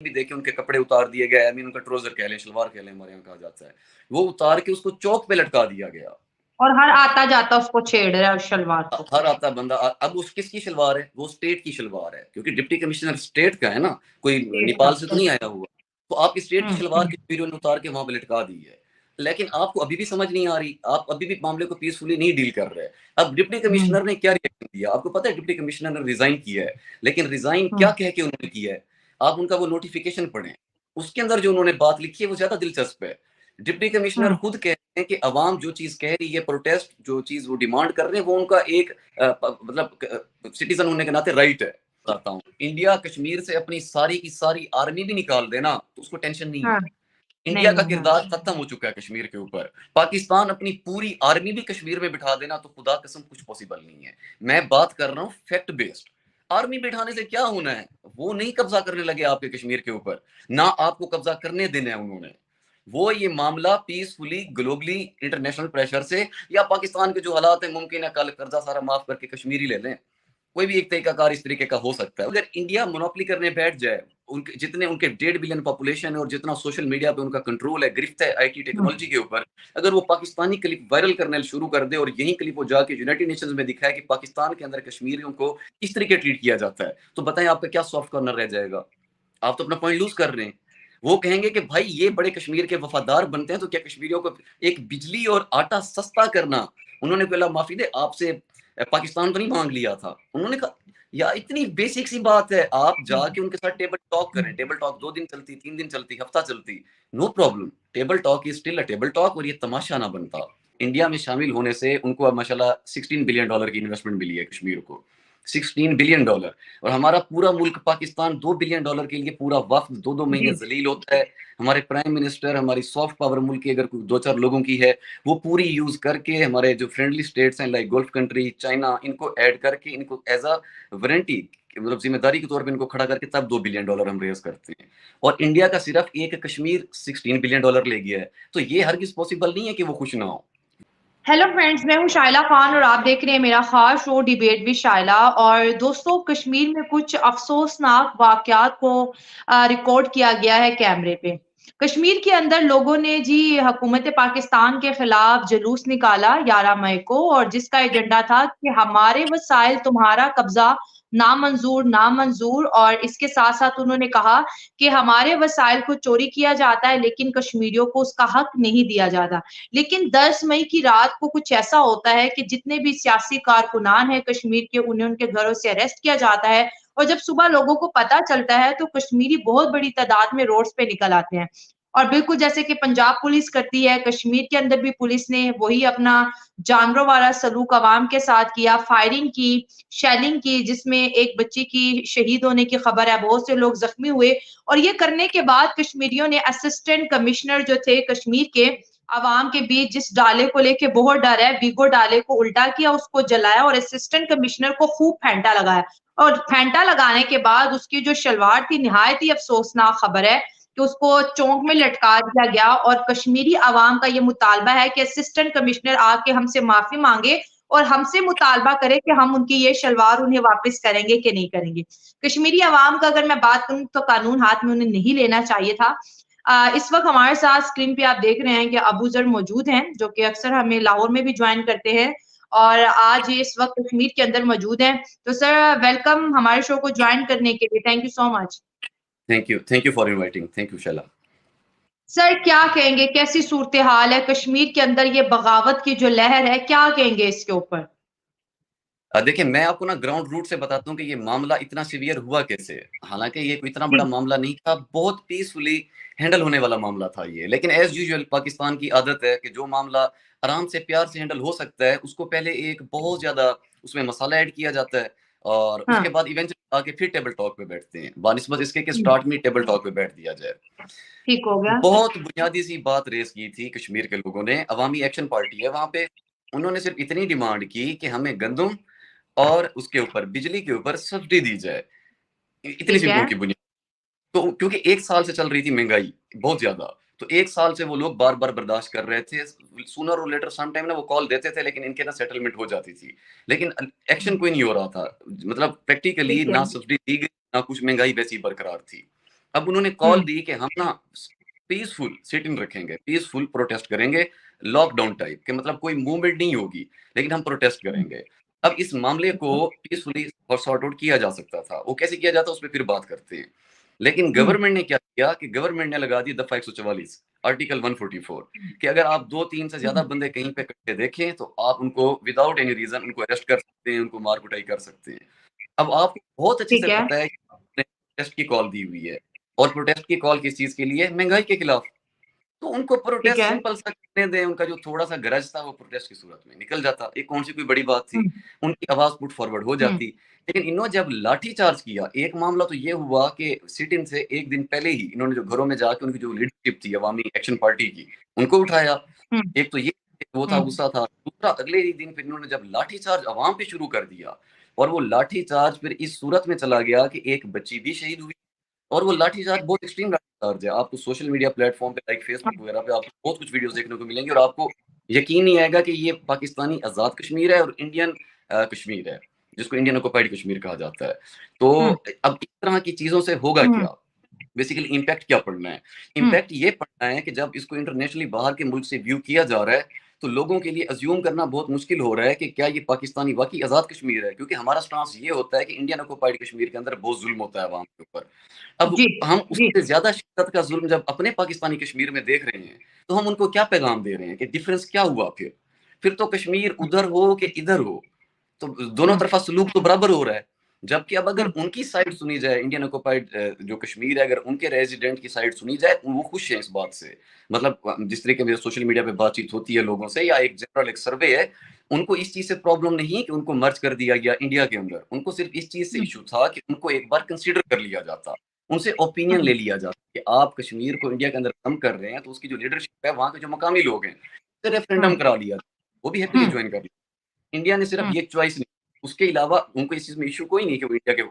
भी देखे उनके कपड़े उतार दिए गए, आई मीन उनका ट्राउजर कह लें, शलवार कह लें, हमारे यहाँ कहा जाता है, वो उतार के उसको चौक पे लटका दिया गया। और हर आता जाता उसको छेड़ रहा है उस शलवार को। हर आता बंदा, अब उस किसकी शलवार है? वो स्टेट की शलवार है, क्योंकि डिप्टी कमिश्नर स्टेट का है ना, कोई पेट का। नेपाल से तो नहीं आया हुआ। तो आपकी स्टेट की शलवार हम्म। कश्मीरियों ने उतार के वहां पे लटका दी है। लेकिन आपको अभी भी समझ नहीं आ रही, आप अभी भी मामले को पीसफुली नहीं डील कर रहे। अब डिप्टी हम्म। कमिश्नर ने क्या रिएक्शन दिया आपको पता है? डिप्टी कमिश्नर ने रिजाइन किया है, लेकिन रिजाइन क्या हम्म। कह के उन्होंने किया है? आप उनका वो नोटिफिकेशन पढ़ें, उसके अंदर जो उन्होंने बात लिखी है वो ज्यादा दिलचस्प है। डिप्टी कमिश्नर हम्म। खुद कहते हैं कि अवाम जो चीज कह रही है, प्रोटेस्ट जो चीज वो डिमांड कर रहे हैं, वो उनका एक मतलब सिटीजन होने के नाते राइट है। बताता हूँ, इंडिया कश्मीर से अपनी सारी की सारी आर्मी भी निकाल देना तो उसको टेंशन नहीं हाँ। है। इंडिया नहीं का है, हाँ। किरदार खत्म हो चुका है कश्मीर के ऊपर। पाकिस्तान अपनी पूरी आर्मी भी कश्मीर में बिठा देना तो खुदा कसम कुछ पॉसिबल नहीं है। मैं बात कर रहा हूँ फैक्ट बेस्ड। आर्मी बिठाने से क्या होना है? वो नहीं कब्जा करने लगे आपके कश्मीर के ऊपर, ना आपको कब्जा करने देना है उन्होंने। वो ये मामला पीसफुली ग्लोबली इंटरनेशनल प्रेशर से, या पाकिस्तान के जो हालात है, मुमकिन है कल कर्जा सारा माफ करके कश्मीर ही ले लें। कोई भी एक तरीकाकार इस तरीके का हो सकता है। अगर इंडिया मोनोपोली करने बैठ जाए, उनके जितने उनके 1.5 बिलियन पॉपुलेशन है और जितना सोशल मीडिया पे उनका कंट्रोल है, गिरफ्त है आईटी हम्म। टेक्नोलॉजी के ऊपर, अगर वो पाकिस्तानी क्लिप वायरल करना शुरू कर दे और यही क्लिप वो जाके यूनाइटेड नेशंस में दिखाए कि पाकिस्तान के अंदर कश्मीरियों को इस तरीके ट्रीट किया जाता है, तो बताएं आपका क्या सॉफ्ट कॉर्नर रह जाएगा? आप तो अपना पॉइंट लूज कर रहे हैं। वो कहेंगे कि भाई ये बड़े कश्मीर के वफादार बनते हैं, तो क्या कश्मीरियों को एक बिजली और आटा सस्ता करना, उन्होंने पहला माफी दे आपसे पाकिस्तान तो नहीं मांग लिया था? उन्होंने कहा यार इतनी बेसिक सी बात है, आप जाके उनके साथ टेबल टॉक करें। टेबल टॉक 2 दिन चलती, 3 दिन चलती, हफ्ता चलती, no problem. Table talk is still a table talk, और ये तमाशा ना बनता। इंडिया में शामिल होने से उनको अब माशाल्लाह $16 बिलियन की इन्वेस्टमेंट मिली है कश्मीर को। $16 बिलियन। और हमारा पूरा मुल्क पाकिस्तान $2 बिलियन के लिए पूरा वक्त 2-2 महीने जी। जलील होता है। हमारे प्राइम मिनिस्टर, हमारी सॉफ्ट पावर मुल्क की अगर कोई 2-4 लोगों की है, वो पूरी यूज करके हमारे जो फ्रेंडली स्टेट्स हैं लाइक गल्फ कंट्री, चाइना, इनको ऐड करके इनको एज अ वारंटी, मतलब जिम्मेदारी के तौर पे इनको खड़ा करके तब $2 बिलियन हम रेज करते हैं। और इंडिया का सिर्फ एक कश्मीर $16 बिलियन ले गया है, तो ये हरगिज पॉसिबल नहीं है कि वो खुश ना हो। हेलो फ्रेंड्स, मैं हूं शाइला खान और आप देख रहे हैं मेरा खास शो डिबेट विद शाइला। और दोस्तों, कश्मीर में कुछ अफसोसनाक वाकयात को रिकॉर्ड किया गया है कैमरे पे। कश्मीर के अंदर लोगों ने जी हुकूमत पाकिस्तान के खिलाफ जुलूस निकाला 11 मई को, और जिसका एजेंडा था कि हमारे वसाइल तुम्हारा कब्जा नामंजूर नामंजूर। और इसके साथ साथ उन्होंने कहा कि हमारे वसाइल को चोरी किया जाता है लेकिन कश्मीरियों को उसका हक नहीं दिया जाता। लेकिन 10 मई की रात को कुछ ऐसा होता है कि जितने भी सियासी कारकुनान हैं कश्मीर के, उन्हें उनके घरों से अरेस्ट किया जाता है। और जब सुबह लोगों को पता चलता है तो कश्मीरी बहुत बड़ी तादाद में रोड्स पे निकल आते हैं। और बिल्कुल जैसे कि पंजाब पुलिस करती है, कश्मीर के अंदर भी पुलिस ने वही अपना जानवरों वाला सलूक अवाम के साथ किया, फायरिंग की, शेलिंग की, जिसमें एक बच्ची की शहीद होने की खबर है, बहुत से लोग जख्मी हुए। और ये करने के बाद कश्मीरियों ने असिस्टेंट कमिश्नर जो थे कश्मीर के, अवाम के बीच जिस डाले को लेके बहुत डर है, वीगो डाले को उल्टा किया, उसको जलाया और असिस्टेंट कमिश्नर को खूब फेंटा लगाया। और फेंटा लगाने के बाद उसकी जो शलवार थी, निहायत ही अफसोसनाक खबर है कि उसको चौक में लटका दिया गया। और कश्मीरी अवाम का ये मुतालबा है कि असिस्टेंट कमिश्नर आके हमसे माफी मांगे और हमसे मुतालबा करे कि हम उनकी ये शलवार उन्हें वापस करेंगे कि नहीं करेंगे। कश्मीरी अवाम का अगर मैं बात करूं तो कानून हाथ में उन्हें नहीं लेना चाहिए था। इस वक्त हमारे साथ स्क्रीन पे आप देख रहे हैं कि अबू जर मौजूद हैं, जो कि अक्सर हमें लाहौर में भी ज्वाइन करते हैं और आज ये इस वक्त कश्मीर के अंदर मौजूद हैं। तो सर, वेलकम हमारे शो को ज्वाइन करने के लिए, thank you so much. Thank you for inviting, thank you Shaila. Sir, क्या कहेंगे, कैसी सूरत हाल है कश्मीर के अंदर, ये बगावत की जो लहर है, क्या कहेंगे इसके ऊपर? देखिए, मैं आपको ना ग्राउंड रूट से बताता हूँ कि ये मामला इतना सीवियर हुआ कैसे। हालांकि ये कोई इतना जी। बड़ा मामला नहीं था, बहुत पीसफुली हैंडल होने वाला मामला था ये। लेकिन एज यूजुअल पाकिस्तान की आदत है कि जो मामला आराम से प्यार से हैंडल हो सकता है, उसको पहले एक बहुत ज्यादा उसमें मसाला ऐड किया जाता है, और उसके हाँ। बाद इवेंचुअली आके फिर टेबल टॉक पे बैठते हैं, बानिस्बत इसके कि हम्म। स्टार्ट में टेबल टॉक पे बैठ दिया जाए। ठीक हो गया। बहुत बुनियादी सी बात रेस की थी कश्मीर के लोगों ने। अवामी एक्शन पार्टी है वहां पे, उन्होंने सिर्फ इतनी डिमांड की कि हमें गंदम और उसके ऊपर बिजली के ऊपर सब्सिडी दी जाए। इतनी ठीक सी है। उनकी बुनियाद। तो क्योंकि 1 साल से चल रही थी महंगाई बहुत ज्यादा, तो 1 साल से वो लोग बार बार बर्दाश्त कर रहे थे। सूनर और लेटर सम टाइम ना वो कॉल देते थे, लेकिन इनके ना सेटलमेंट हो जाती थी। लेकिन एक्शन कोई नहीं हो रहा था, मतलब प्रैक्टिकली ठीक है। ना सब्सिडी दी गई, ना कुछ, महंगाई वैसी बरकरार थी। अब उन्होंने कॉल हुँ, दी कि हम ना पीसफुल सिट इन रखेंगे, पीसफुल प्रोटेस्ट करेंगे, लॉकडाउन टाइप के, मतलब कोई मूवमेंट नहीं होगी, लेकिन हम प्रोटेस्ट हुँ, करेंगे। अब इस मामले को पीसफुली सॉर्ट आउट किया जा सकता था। वो कैसे किया जाता है, उस पे फिर बात करते हैं। लेकिन हुँ, गवर्नमेंट ने क्या किया कि गवर्नमेंट ने लगा दी दफ़ा 144, आर्टिकल 144, कि अगर आप 2-3 से ज़्यादा हुँ, बंदे कहीं पे इकट्ठे देखें, तो आप उनको विदाउट एनी रीज़न उनको अरेस्ट कर सकते हैं, उनको मार-कुटाई कर सकते हैं। अब आपको बहुत अच्छे से ठीक है, पता है कि आपने प्रोटेस्ट की कॉल दी हुई है, और प्रोटेस्ट की कॉल किस चीज़ के लिए? महँगाई के खिलाफ। तो उनको ठीक प्रोटेस्ट है। सिंपल सा करने दें, उनका जो थोड़ा-सा गरज था वो प्रोटेस्ट की सूरत में निकल जाता। ये कौन-सी कोई बड़ी बात थी? हुँ, उनकी आवाज़ पुट फॉरवर्ड हो हुँ, जाती। लेकिन इन्होंने जब लाठी चार्ज किया, एक मामला तो ये हुआ कि सिट इन से 1 दिन पहले ही इन्होंने जो घरों में जाके उनकी जो लीडरशिप थी अवामी एक्शन पार्टी की, उनको उठाया। हुँ, एक तो ये वो था, हुँ, गुस्सा था। दूसरा, अगले ही दिन फिर इन्होंने जब लाठी चार्ज अवाम पे शुरू कर दिया, और वो लाठी चार्ज फिर इस सूरत में चला गया कि एक बच्ची भी शहीद हुई। और वो लाठीचार्ज बहुत एक्सट्रीम लाठीचार्ज है। आपको सोशल मीडिया प्लेटफ़ॉर्म पे लाइक हाँ, फ़ेसबुक वगैरह पे आपको बहुत कुछ वीडियोज़ देखने को मिलेंगे, और आपको यकीन नहीं आएगा कि ये पाकिस्तानी आज़ाद कश्मीर है और इंडियन कश्मीर है, जिसको इंडियन ऑक्युपाइड कश्मीर कहा जाता है। तो हुँ, अब इस तरह की चीज़ों से होगा हुँ, क्या? बेसिकली इम्पैक्ट क्या पड़ना है? हुँ, इम्पैक्ट ये पड़ना है कि जब इसको इंटरनेशनली बाहर के मुल्क से व्यू किया जा रहा है, तो लोगों के लिए अज़्यूम करना बहुत मुश्किल हो रहा है कि क्या ये पाकिस्तानी वाक़ई आज़ाद कश्मीर है? क्योंकि हमारा स्टांस ये होता है कि इंडियन ऑक्युपाइड कश्मीर के अंदर बहुत ज़ुल्म होता है अवाम के ऊपर। अब जी, हम जी, उससे ज़्यादा शिद्दत का ज़ुल्म जब अपने पाकिस्तानी कश्मीर में देख रहे हैं, तो हम उनको क्या पैगाम दे रहे हैं कि डिफ़रेंस क्या हुआ फिर? फिर तो कश्मीर उधर हो कि इधर हो, तो दोनों हुँ, तरफ़ा सलूक तो बराबर हो रहा है। जबकि अब अगर हुँ, उनकी साइड सुनी जाए, इंडियन ऑक्युपाइड जो कश्मीर है, अगर उनके रेज़िडेंट की साइड सुनी जाए, वो खुश हैं इस बात से। मतलब जिस तरीके मेरे सोशल मीडिया पे बातचीत होती है लोगों से, या एक जनरल एक सर्वे है, उनको इस चीज़ से प्रॉब्लम नहीं है कि उनको मर्ज कर दिया गया इंडिया के अंदर। उनको सिर्फ़ इस चीज़ से हुँ, इश्यू था कि उनको एक बार कंसिडर कर लिया जाता। उनसे ओपिनियन हुँ, ले लिया जाता कि आप कश्मीर को इंडिया के अंदर कम कर रहे हैं, तो उसकी जो लीडरशिप है, वहाँ के जो मकामी लोग हैं, उससे हुँ, रेफरेंडम करा लिया। वो भी हैप्पीली हुँ, जॉइन कर लिया। इंडिया ने सिर्फ हुँ, ये चॉइस नहीं, उसके अलावा उनको इस चीज़ में इश्यू कोई नहीं कि वो इंडिया के,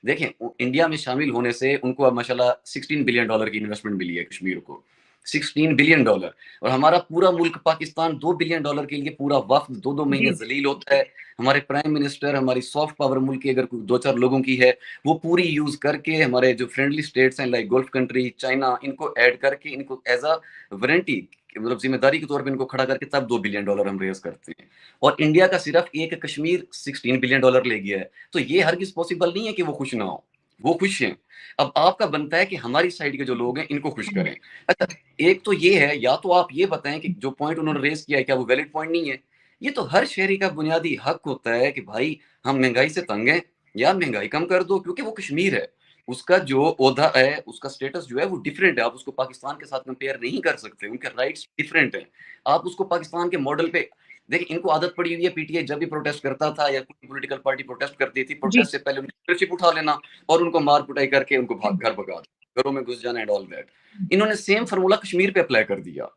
देखें, इंडिया में शामिल होने से उनको अब माशाल्लाह $16 बिलियन की इन्वेस्टमेंट मिली है कश्मीर को। $16 बिलियन, और हमारा पूरा मुल्क पाकिस्तान $2 बिलियन के लिए पूरा वफ़्द 2-2 महीने जी, ज़लील होता है। हमारे प्राइम मिनिस्टर, हमारी सॉफ्ट पावर मुल्क की अगर कोई 2-4 लोगों की है, वो पूरी यूज़ करके हमारे जो फ्रेंडली स्टेट्स हैं लाइक गल्फ कंट्री, चाइना, इनको ऐड करके इनको एज़ अ वारंटी, मतलब ज़िम्मेदारी के तौर पे इनको खड़ा करके तब $2 बिलियन हम रेज़ करते हैं। और इंडिया का सिर्फ एक कश्मीर $16 बिलियन ले गया है। तो ये हरगिज़ पॉसिबल नहीं है कि वो खुश ना हो, वो खुश हैं। अब आपका बनता है कि हमारी साइड के जो लोग हैं इनको खुश हुँ, करें। अच्छा, एक तो ये है, या तो आप ये बताएँ कि जो पॉइंट उन्होंने रेज़ किया है क्या वो वैलिड पॉइंट नहीं है? ये तो हर शहरी का बुनियादी हक होता है कि भाई हम महँगाई से तंग हैं, या महँगाई कम कर दो, क्योंकि वो कश्मीर है। उसका जो ओहदा है, उसका स्टेटस जो है वो डिफरेंट है। आप उसको पाकिस्तान के साथ कंपेयर नहीं कर सकते, उनके राइट्स डिफरेंट हैं। आप उसको पाकिस्तान के मॉडल पे देखिए, इनको आदत पड़ी हुई है, पीटीआई जब भी प्रोटेस्ट करता था या कोई पॉलिटिकल पार्टी प्रोटेस्ट करती थी, जी, प्रोटेस्ट से पहले उनकी लीडरशिप उठा लेना और उनको मार कुटाई करके उनको हुँ, घर भगा देना, घरों में घुस जाना एंड ऑल दैट। इन्होंने सेम फार्मूला कश्मीर पे अप्लाई कर दिया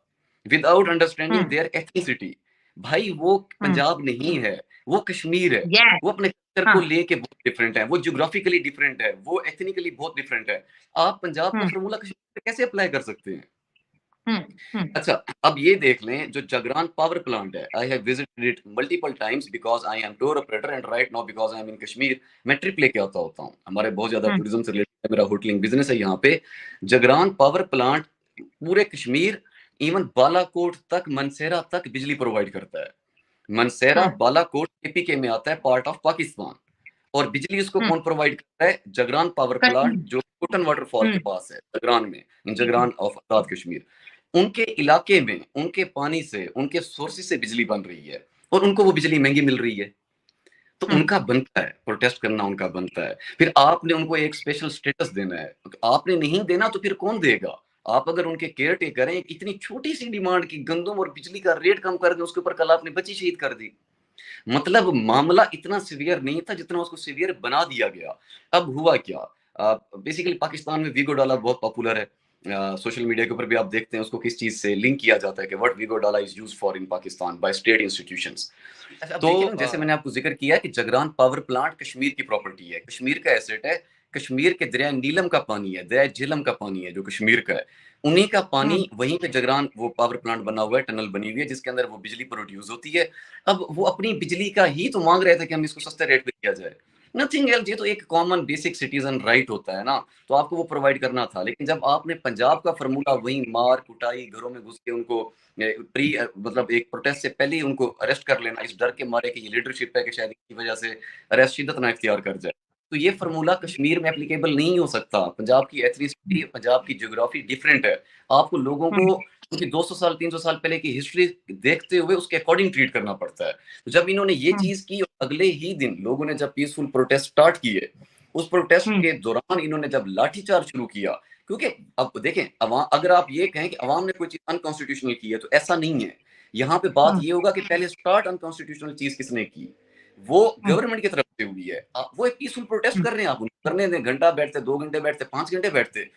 without hmm, understanding their ethnicity. भाई वो हुँ, पंजाब नहीं है, वो कश्मीर है। येस, वो अपने कल्चर को हाँ, लेके बहुत डिफरेंट है, वो ज्योग्राफिकली डिफरेंट है, वो एथनिकली बहुत डिफरेंट है। आप पंजाब का हुँ, फार्मूला कश्मीर पे कैसे अप्लाई कर सकते हैं? हुँ, हुँ, अच्छा, अब ये देख लें जो जगरान पावर प्लांट है, I have visited it multiple times because I am tour operator and right now because I am in Kashmir, मैं ट्रिप लेके आता होता हूँ। हमारे बहुत ज़्यादा हुँ, टूरिज़्म से रिलेटेड है, मेरा होटलिंग बिज़नेस है यहाँ पे। जगरान पावर प्लांट पूरे कश्मीर, इवन बालाकोट तक, मनसेरा तक बिजली प्रोवाइड करता है। मनसेरा, हुँ, बालाकोट एपीके में आता है, पार्ट ऑफ पाकिस्तान। और बिजली उसको हुँ, कौन प्रोवाइड करता है? जगरान पावर प्लांट, कश्मीर, जो कोटन वाटरफॉल हुँ, के पास है, जगरान में, जी, जी, जगरान ऑफ आज़ाद कश्मीर। उनके इलाके में, उनके पानी से, उनके सोर्सेज़ से बिजली बन रही है, और उनको वो बिजली महँगी मिल रही है। तो हुँ, उनका बनता है, प्रोटेस्ट करना उनका बनता है। फिर आपने उनको एक स्पेशल स्टेटस देना है। आपने नहीं देना तो फिर कौन देगा? आप अगर उनके केयर टेकर हैं, एक इतनी छोटी-सी डिमांड की गंदम और बिजली का रेट कम कर दें, उसके ऊपर कल आपने बच्ची शहीद कर दी। मतलब मामला इतना सीवियर नहीं था जितना उसको सीवियर बना दिया गया। अब हुआ क्या? बेसिकली पाकिस्तान में वीगो डॉलर बहुत पॉपुलर है। सोशल मीडिया के ऊपर भी आप देखते हैं उसको किस चीज़ से लिंक किया जाता है कि व्हाट वीगो dollar is used for in Pakistan by state institutions. अच्छा, अब तो देखिए ना, जैसे मैंने आपको ज़िक्र किया कि जगरान पावर प्लांट कश्मीर की प्रॉपर्टी है, कश्मीर का एसेट है। कश्मीर के दरिया नीलम का पानी है, दरिया झेलम का पानी है जो कश्मीर का है। उन्हीं का हुँ, पानी वहीं पे जगरान वो पावर प्लांट बना हुआ है, टनल बनी हुई है जिसके अंदर वो बिजली प्रोड्यूस होती है। अब वो अपनी बिजली का ही तो माँग रहे थे कि हम इसको सस्ते रेट पे दिया जाए। नथिंग एल्स, ये तो एक कॉमन बेसिक सिटीजन राइट होता है ना, तो आपको वो प्रोवाइड करना था। लेकिन जब आपने पंजाब का फार्मूला वही मार कुटाई, घरों में घुस के उनको मतलब एक प्रोटेस्ट से पहले ही उनको अरेस्ट कर लेना, इस डर के मारे कि ये लीडरशिप है कि शायद इसकी वजह से अरेस्ट शिद्दत ना इख्तियार कर जाए, तो ये फार्मूला कश्मीर में एप्लीकेबल नहीं हो सकता। पंजाब की एथनिसिटी, पंजाब की ज्योग्राफी डिफरेंट है। आपको लोगों को क्योंकि 200 साल 300 साल पहले की हिस्ट्री देखते हुए उसके अकॉर्डिंग ट्रीट करना पड़ता है। तो जब इन्होंने ये चीज की और अगले ही दिन लोगों ने जब पीसफुल प्रोटेस्ट स्टार्ट किए, उस प्रोटेस्ट के दौरान इन्होंने जब लाठीचार्ज शुरू किया, क्योंकि अब देखें, अगर आप ये कहें कि अवाम ने कोई चीज अनकॉन्स्टिट्यूशनल की है, तो ऐसा नहीं है। यहाँ पे बात ये होगा कि पहले स्टार्ट अनकॉन्स्टिट्यूशनल चीज किसने की, वो गवर्नमेंट की तरफ से हुई है। वो एक पीसफुल प्रोटेस्ट कर रहे हैं, आप उनको करने दें, घंटा बैठते, 2 घंटे बैठते, 5 घंटे बैठते।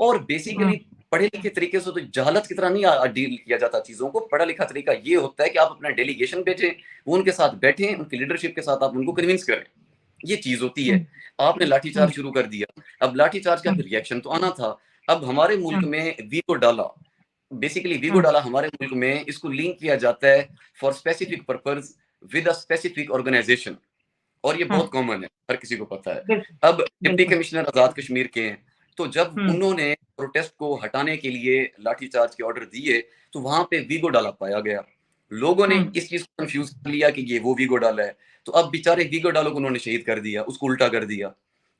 और बेसिकली पढ़े लिखे तरीके से तो जहालत की तरह नहीं डील किया जाता चीजों को। पढ़ा लिखा तरीका ये होता है कि आप अपना डेलीगेशन भेजें, वो उनके साथ बैठे, उनकी लीडरशिप के साथ आप उनको कन्विंस करें, ये चीज होती है। आपने लाठीचार्ज शुरू कर दिया, अब लाठीचार्ज का फिर रिएक्शन तो आना था। अब हमारे मुल्क में वीगो डाला, बेसिकली वीगो डाला हमारे मुल्क में, इसको लिंक किया जाता है for specific purpose with a specific organization, और ये बहुत कॉमन है, हर किसी को पता है। अब डिप्टी कमिश्नर आजाद कश्मीर के हैं, तो जब उन्होंने प्रोटेस्ट को हटाने के लिए लाठीचार्ज के ऑर्डर दिए, तो वहां पे वीगो डाला पाया गया। लोगों ने इस चीज को कंफ्यूज कर लिया कि ये वो वीगो डाला है, तो अब बेचारे वीगो डालो को उन्होंने शहीद कर दिया, उसको उल्टा कर दिया।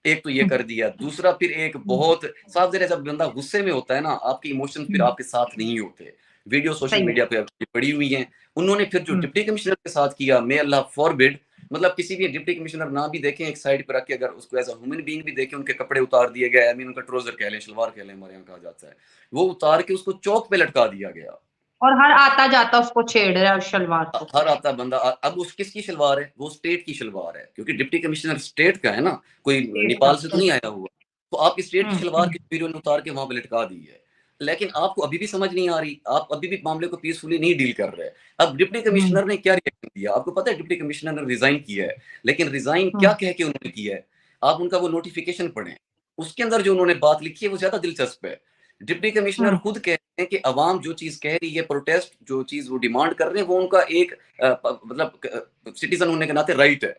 एक तो ये कर दिया, दूसरा फिर एक बहुत साफ जरा, जब बंदा गुस्से में होता है ना, आपके इमोशंस फिर आपके साथ नहीं होते। वीडियो सोशल मीडिया पे पड़ी हुई हैं। उन्होंने फिर जो डिप्टी कमिश्नर के साथ किया, मे अल्लाह फॉरबिड, मतलब किसी भी डिप्टी कमिश्नर ना भी देखें, एक साइड पर रख के, अगर उसको एज अ ह्यूमन बीइंग भी देखें, उनके कपड़े उतार दिए गए, आई मीन उनका ट्राउजर कह लें, शलवार कह लें, हमारे यहाँ कहा जाता है, वो उतार के उसको चौक पे लटका दिया गया। और हर आता जाता उसको छेड़ रहा है उस शलवार को। हर आता बंदा, अब उस किसकी शलवार है, वो स्टेट की शलवार है, क्योंकि डिप्टी कमिश्नर स्टेट का है ना, कोई पेट का। नेपाल से तो नहीं आया हुआ। तो आपकी स्टेट की शलवार की वीडियो ने उतार के वहां पे लटका दी है। लेकिन आपको अभी भी समझ नहीं आ रही, आप अभी भी मामले को पीसफुली नहीं डील कर रहे। अब डिप्टी कमिश्नर ने क्या रिएक्शन दिया, आपको पता है डिप्टी कमिश्नर ने रिजाइन किया है, लेकिन रिजाइन क्या कह के उन्होंने किया है, आप उनका वो नोटिफिकेशन पढ़ें, उसके अंदर जो उन्होंने बात लिखी है वो ज्यादा दिलचस्प है। डिप्टी कमिश्नर खुद कहते हैं कि अवाम जो चीज कह रही है, प्रोटेस्ट जो चीज वो डिमांड कर रहे हैं, वो उनका एक मतलब सिटीजन होने के नाते राइट है।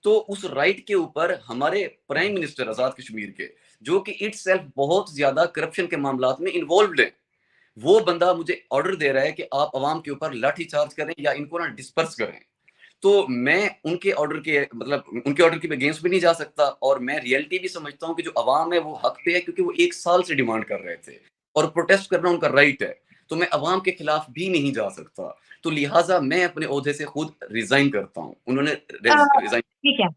तो उस राइट के ऊपर हमारे प्राइम मिनिस्टर आजाद कश्मीर के, जो कि इटसेल्फ बहुत ज्यादा करप्शन के मामलात में इन्वॉल्व है, वो बंदा मुझे ऑर्डर दे रहा है कि आप अवाम के ऊपर लाठी चार्ज करें या इनको ना डिस्पर्स करें। तो मैं उनके ऑर्डर के, मतलब उनके ऑर्डर के अगेंस्ट भी नहीं जा सकता, और मैं रियलिटी भी समझता हूँ कि जो अवाम है वो हक पे है, क्योंकि वो 1 साल से डिमांड कर रहे थे, और प्रोटेस्ट करना उनका राइट है। तो मैं अवाम के खिलाफ भी नहीं जा सकता, तो लिहाजा मैं अपने ओहदे से खुद रिजाइन करता हूँ। उन्होंने रिजाइन। ठीक है।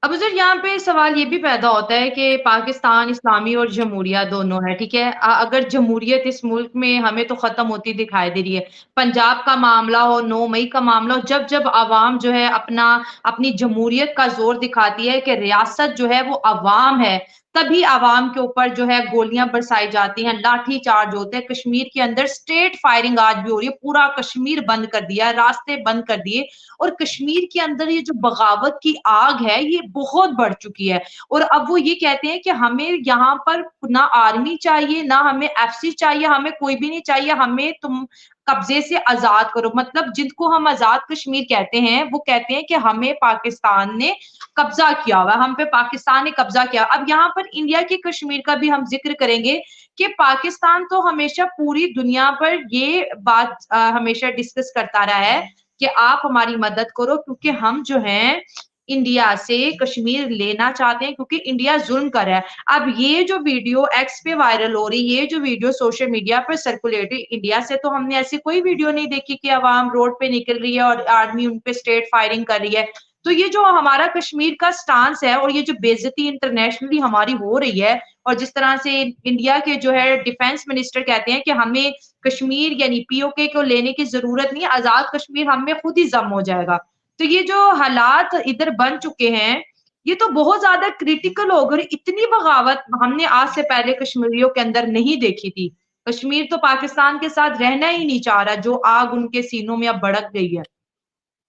अब सर यहाँ पे सवाल ये भी पैदा होता है कि पाकिस्तान इस्लामी और जमहूरिया दोनों है, ठीक है? अगर जमहूरियत इस मुल्क में हमें तो खत्म होती दिखाई दे रही है। पंजाब का मामला हो, 9 मई का मामला हो, जब अवाम जो है अपनी जमहूरियत का ज़ोर दिखाती है कि रियासत जो है वो अवाम है, तभी अवाम के ऊपर जो है गोलियाँ बरसाई जाती हैं, लाठी चार्ज होते हैं। कश्मीर के अंदर स्ट्रेट फायरिंग आज भी हो रही है, पूरा कश्मीर बंद कर दिया, रास्ते बंद कर दिए, और कश्मीर के अंदर ये जो बगावत की आग है, ये बहुत बढ़ चुकी है। और अब वो ये कहते हैं कि हमें यहाँ पर ना आर्मी चाहिए, ना हमें एफसी चाहिए, हमें कोई भी नहीं चाहिए, हमें तुम कब्जे से आजाद करो। मतलब जिनको हम आजाद कश्मीर कहते हैं, वो कहते हैं कि हमें पाकिस्तान ने कब्जा किया हुआ है, हम पे पाकिस्तान ने कब्जा किया। अब यहाँ पर इंडिया के कश्मीर का भी हम जिक्र करेंगे कि पाकिस्तान तो हमेशा पूरी दुनिया पर ये बात हमेशा डिस्कस करता रहा है कि आप हमारी मदद करो, क्योंकि हम जो हैं इंडिया से कश्मीर लेना चाहते हैं, क्योंकि इंडिया जुल्म कर रहा है। अब ये जो वीडियो एक्स पे वायरल हो रही, ये जो वीडियो सोशल मीडिया पर सर्कुलेट हुई, इंडिया से तो हमने ऐसी कोई वीडियो नहीं देखी कि अवाम रोड पे निकल रही है और आर्मी उन पे स्ट्रेट फायरिंग कर रही है। तो ये जो हमारा कश्मीर का स्टांस है, और ये जो बेइज्जती इंटरनेशनली हमारी हो रही है, और जिस तरह से इंडिया के जो है डिफेंस मिनिस्टर कहते हैं कि हमें कश्मीर यानी पीओके को लेने की जरूरत नहीं है, आजाद कश्मीर हम में खुद ही जम हो जाएगा। तो ये जो हालात इधर बन चुके हैं, ये तो बहुत ज्यादा क्रिटिकल हो गई। इतनी बगावत हमने आज से पहले कश्मीरियों के अंदर नहीं देखी थी। कश्मीर तो पाकिस्तान के साथ रहना ही नहीं चाह रहा, जो आग उनके सीनों में अब भड़क गई है।